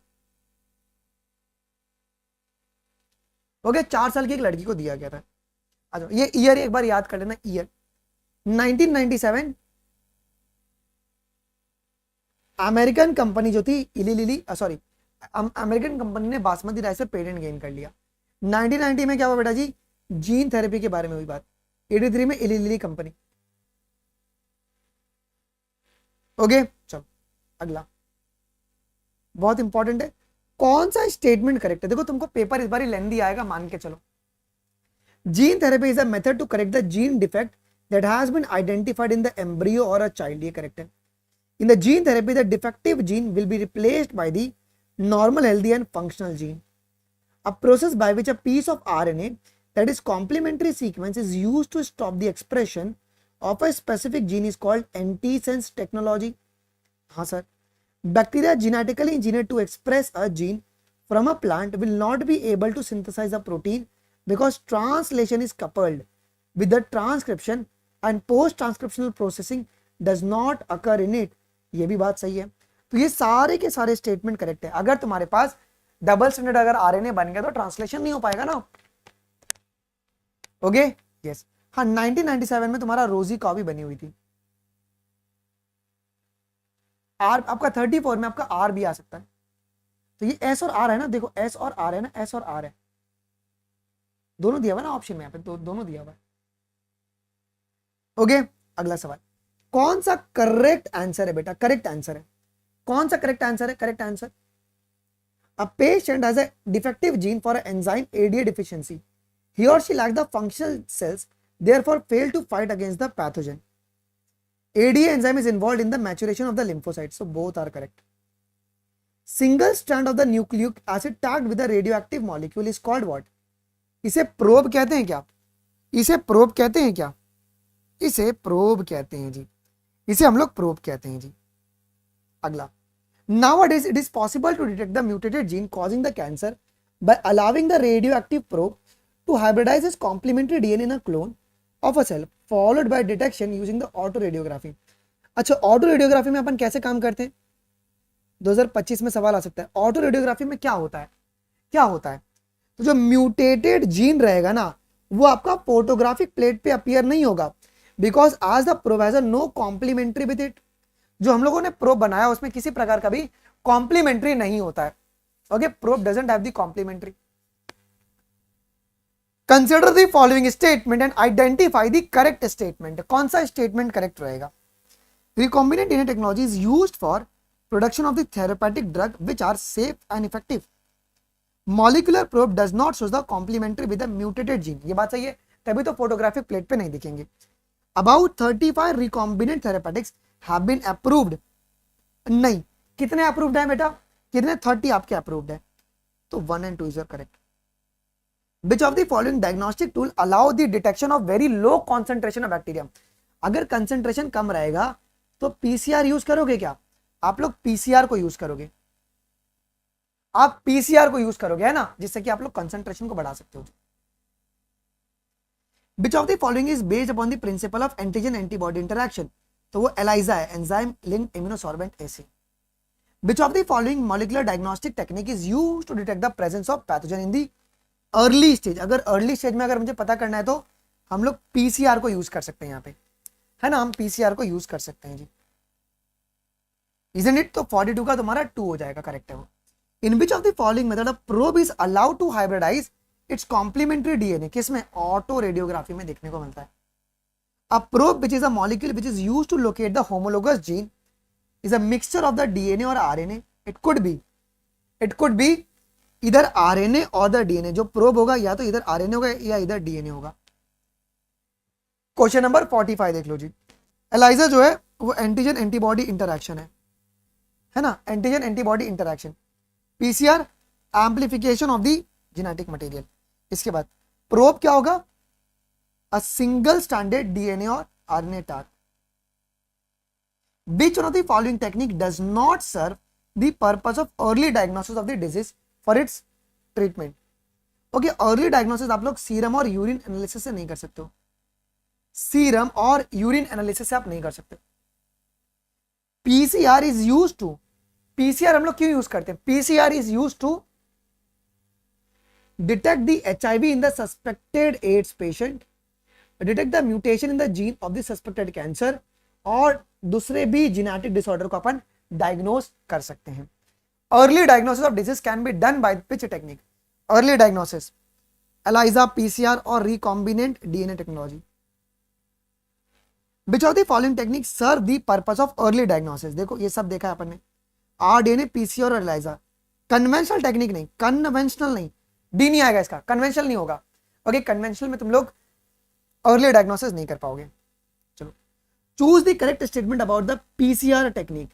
ओके, 4 साल की एक लड़की को दिया गया था. अच्छा, ये ईयर एक बार याद कर लेना. ईयर 1997. अमेरिकन कंपनी जो थी इली लिली, सॉरी, अमेरिकन कंपनी ने बासमती राइस पे पेटेंट गेन कर लिया. 1990 में क्या हुआ बेटा जी? जीन थेरेपी के बारे में हुई बात. 83 में इली लिली कंपनी. ओके, चलो अगला, बहुत इंपॉर्टेंट है. कौन सा स्टेटमेंट करेक्ट है? देखो तुमको पेपर इस बार ही लेंदी आएगा, मान के चलो. Gene therapy is a method to correct the gene defect that has been identified in the embryo or a child. ये करेक्ट है. In the gene therapy the defective gene will be replaced by the normal healthy and functional gene. A process by which a piece of RNA that is complementary sequence is used to stop the expression of a specific gene is called antisense technology. हाँ sir. Bacteria genetically engineered to express a gene from a plant will not be able to synthesize a protein because translation is coupled with the transcription and post-transcriptional processing does not occur in it. ये भी बात सही है. तो ये सारे के सारे स्टेटमेंट करेक्ट है. अगर तुम्हारे पास डबल स्टैंडर्ड अगर आरएनए बन गया तो ट्रांसलेशन नहीं हो पाएगा ना. Okay, yes. हाँ, 1997 में तुम्हारा रोजी कॉपी बनी हुई थी. आर आपका 34 में आपका आर भी आ सकता है. तो ये एस और आर है ना. देखो एस और आर है ना, एस और आर है, दोनों दिया हुआ ना ऑप्शन में. यहाँ पे दोनों दिया हुआ है. ओके, अगला सवाल. कौन सा करेक्ट आंसर है बेटा? करेक्ट आंसर है. कौन सा करेक्ट आंसर है? Correct answer, a patient has a defective gene for enzyme ADA deficiency. He और she lack the functional cells, therefore fail to fight against the pathogen. ADA enzyme is involved in the maturation of the lymphocytes. So both are correct. Single strand of the nucleic acid tagged with a radioactive molecule is called what? इसे probe कहते हैं क्या? इसे probe कहते हैं क्या? इसे probe कहते हैं जी. इसे हम लोग प्रोब कहते हैं जी. अगला, nowadays it is possible to detect the mutated gene causing the cancer by allowing the radioactive probe to hybridize its complementary DNA in a clone of a cell followed by detection using the auto radiography. अच्छा, auto radiography में अपन कैसे काम करते हैं? 2025 में सवाल आ सकता है. ऑटो रेडियोग्राफी में क्या होता है? क्या होता है? तो जो म्यूटेटेड जीन रहेगा ना, वो आपका फोटोग्राफिक प्लेट पे अपीयर नहीं होगा, because as the probe has no complementary with it. जो हम लोगों ने प्रोब बनाया उसमें किसी प्रकार का भी कॉम्प्लीमेंट्री नहीं होता है. Okay, probe doesn't have the complementary. Consider the following statement and identify the correct statement. कौन सा statement correct रहेगा? Recombinant DNA technology is used for production of the therapeutic drug which are safe and effective. Molecular probe does not show the complementary with the mutated gene. ये बात सही है, तभी तो photographic plate पे नहीं दिखेंगे. About 35 recombinant therapeutics have been approved. नहीं, कितने approved है बेटा? कितने? 30 आपके approved है. तो 1 and 2 is correct. Which of the following diagnostic tool allow the detection of very low concentration of bacteria? अगर concentration कम रहेगा तो PCR यूज करोगे क्या? आप लोग PCR को यूज करोगे. आप PCR को यूज करोगे, है ना, जिससे कि आप लोग concentration को बढ़ा सकते हो. Which of the following is based upon the principle of antigen antibody interaction? तो वो ELISA है, enzyme linked immunosorbent assay. Which of the following molecular diagnostic technique is used to detect the presence of pathogen in the early stage? अगर early stage में अगर मुझे पता करना है तो हम लोग पीसीआर को यूज कर सकते हैं. यहाँ पे है ना, हम पीसीआर को यूज कर सकते हैं जी. Isn't it? तो 42 का तुम्हारा 2 हो जाएगा. करेक्ट है वो. In which of the following method a probe is allowed to hybridise its complementary DNA? किसमें? ऑटो रेडियोग्राफी में देखने को मिलता है. A probe, which is a molecule which is used to locate the homologous gene, is a mixture of the DNA or RNA. It could be either RNA or the DNA. जो probe होगा या तो इधर RNA होगा या इधर DNA होगा. Question number 45 देख लो जी. एलाइजा जो है वो एंटीजन एंटीबॉडी इंटरैक्शन है ना, antigen antibody interaction. PCR amplification of the genetic material. इसके बाद प्रोब क्या होगा, अ सिंगल स्टैंडर्ड डीएनए और RNA tag. Which one of the following technique does not serve the purpose of early diagnosis of the disease for its treatment? Okay, early diagnosis आप लोग serum और urine analysis से नहीं कर सकते हो. Serum और यूरिन एनालिसिस से आप नहीं कर सकते. PCR is use to, PCR हम लोग क्यों यूज करते हैं? PCR is use to detect the HIV in the suspected AIDS patient, detect the mutation in the gene of the suspected cancer, और दूसरे भी जेनेटिक डिसऑर्डर को अपन डायग्नोस कर सकते हैं. Early diagnosis of disease can be done by which technique? Early diagnosis ELISA, PCR और recombinant DNA technology. Which of the following techniques serve the purpose of early diagnosis? देखो ये सब देखा है अपन ने, आरडीएनए, पीसीआर और एलाइजा. कन्वेंशनल टेक्निक नहीं, conventional नहीं, डी नहीं आएगा इसका, कन्वेंशनल नहीं होगा. ओके, कन्वेंशनल में तुम लोग अर्ली डायग्नोसिस नहीं कर पाओगे. चलो, choose the correct statement about the PCR technique.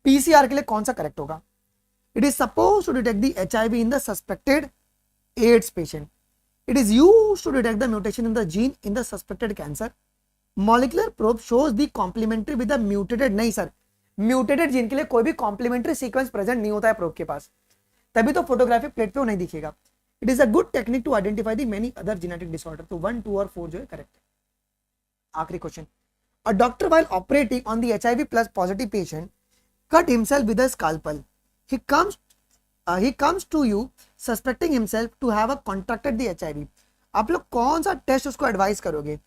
PCR के लिए कौन सा करेक्ट होगा? It is suppose to detect the HIV in the suspected AIDS patient. It is used to detect the mutation in the gene in the suspected cancer. Molecular probe shows the complementary with the mutated. नहीं sir, mutated gene के लिए कोई भी complementary sequence present नहीं होता है probe के पास, तभी तो फोटोग्राफी प्लेट पे वो नहीं दिखेगा. It is a good technique to identify the many other genetic disorder. तो 1, 2 और 4 जो है करेक्ट है. आखिरी question. A doctor while operating on the HIV plus positive patient cut himself with a scalpel. he comes to you suspecting himself to have a contracted the HIV. आप लोग कौन सा टेस्ट उसको एडवाइस करोगे?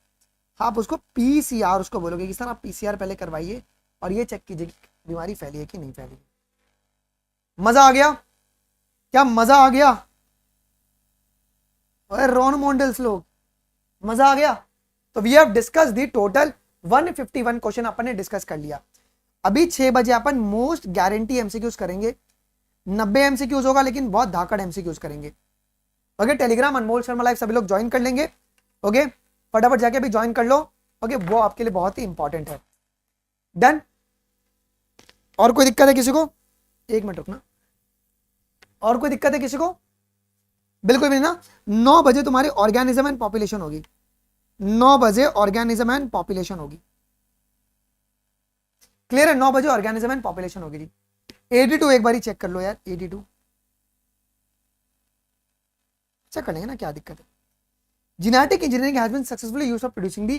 आप उसको पीसीआर उसको बोलोगे कि सर आप पीसीआर पहले करवाइए और ये चेक कीजिए कि बीमारी फैली है कि नहीं फैली. मजा आ गया? क्या मजा आ गया? रॉन मॉन्डल्स लोग, मजा आ गया? तो we have discuss the total 151 question अपन ने डिस्कस कर लिया. अभी 6 बजे अपन मोस्ट गारंटी एमसीक्यूज करेंगे. 90 एमसीक्यूज होगा लेकिन बहुत धाकड़ एमसीक्यूज करेंगे. ओके, टेलीग्राम अनमोल शर्मा लाइव सभी लोग ज्वाइन कर लेंगे. ओके, फटाफट जाके अभी ज्वाइन कर लो. ओके, वो आपके लिए बहुत ही इंपॉर्टेंट है. डन? और कोई दिक्कत है किसी को? एक मिनट रुकना. और कोई दिक्कत है किसी को? बिल्कुल भी ना. 9 बजे तुम्हारी ऑर्गेनिज्म एंड पॉपुलेशन होगी. 9 बजे ऑर्गेनिज्म एंड पॉपुलेशन होगी. क्लियर है? 9 बजे ऑर्गेनिज्म एंड पॉपुलेशन होगी जी. 82 एक बार ही चेक कर लो यार. 82 चेक कर लेंगे ना, क्या दिक्कत है. Genetic engineering has been successfully used for producing the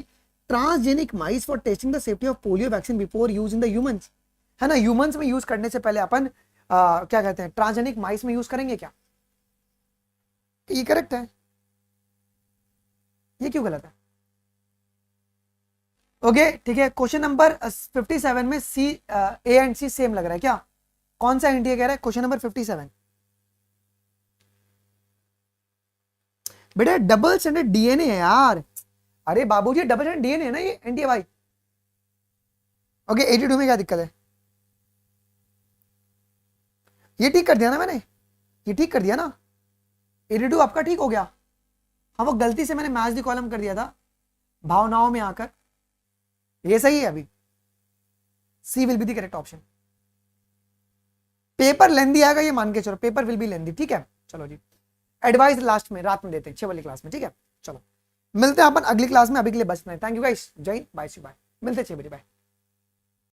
transgenic mice for testing the safety of polio vaccine before use in the humans. है ना, humans में यूज करने से पहले अपन क्या कहते हैं, ट्रांसजेनिक माइस में यूज करेंगे क्या? ये करेक्ट है. ये क्यों गलत है? ओके, ठीक है. क्वेश्चन नंबर 57 में सी, ए एंड सी सेम लग रहा है क्या? कौन सा इंडिया कह रहा है? Question number 57. बेटा डबल स्टैंडर्ड डीएनए है यार. अरे बाबूजी डबल स्टैंडर्ड डीएनए है ना ये एनटीए भाई. ओके, 82 में क्या दिक्कत है? ये ठीक कर दिया ना मैंने, ये ठीक कर दिया ना. 82 आपका ठीक हो गया. हाँ, वो गलती से मैंने मैच दी कॉलम कर दिया था भावनाओं में आकर. ये सही है. अभी C will be the correct option. Paper lengthy आएगा ये मान के चलो, पेपर विल बी लेंदी. ठीक है, चलो जी. एडवाइस लास्ट में रात में देते हैं 6 वाली क्लास में. ठीक है, चलो मिलते हैं अपन अगली क्लास में. अभी के लिए बस में. Thank you guys. जय हिंद, बाय, सी बाय. मिलते हैं 6 बजे. बाय.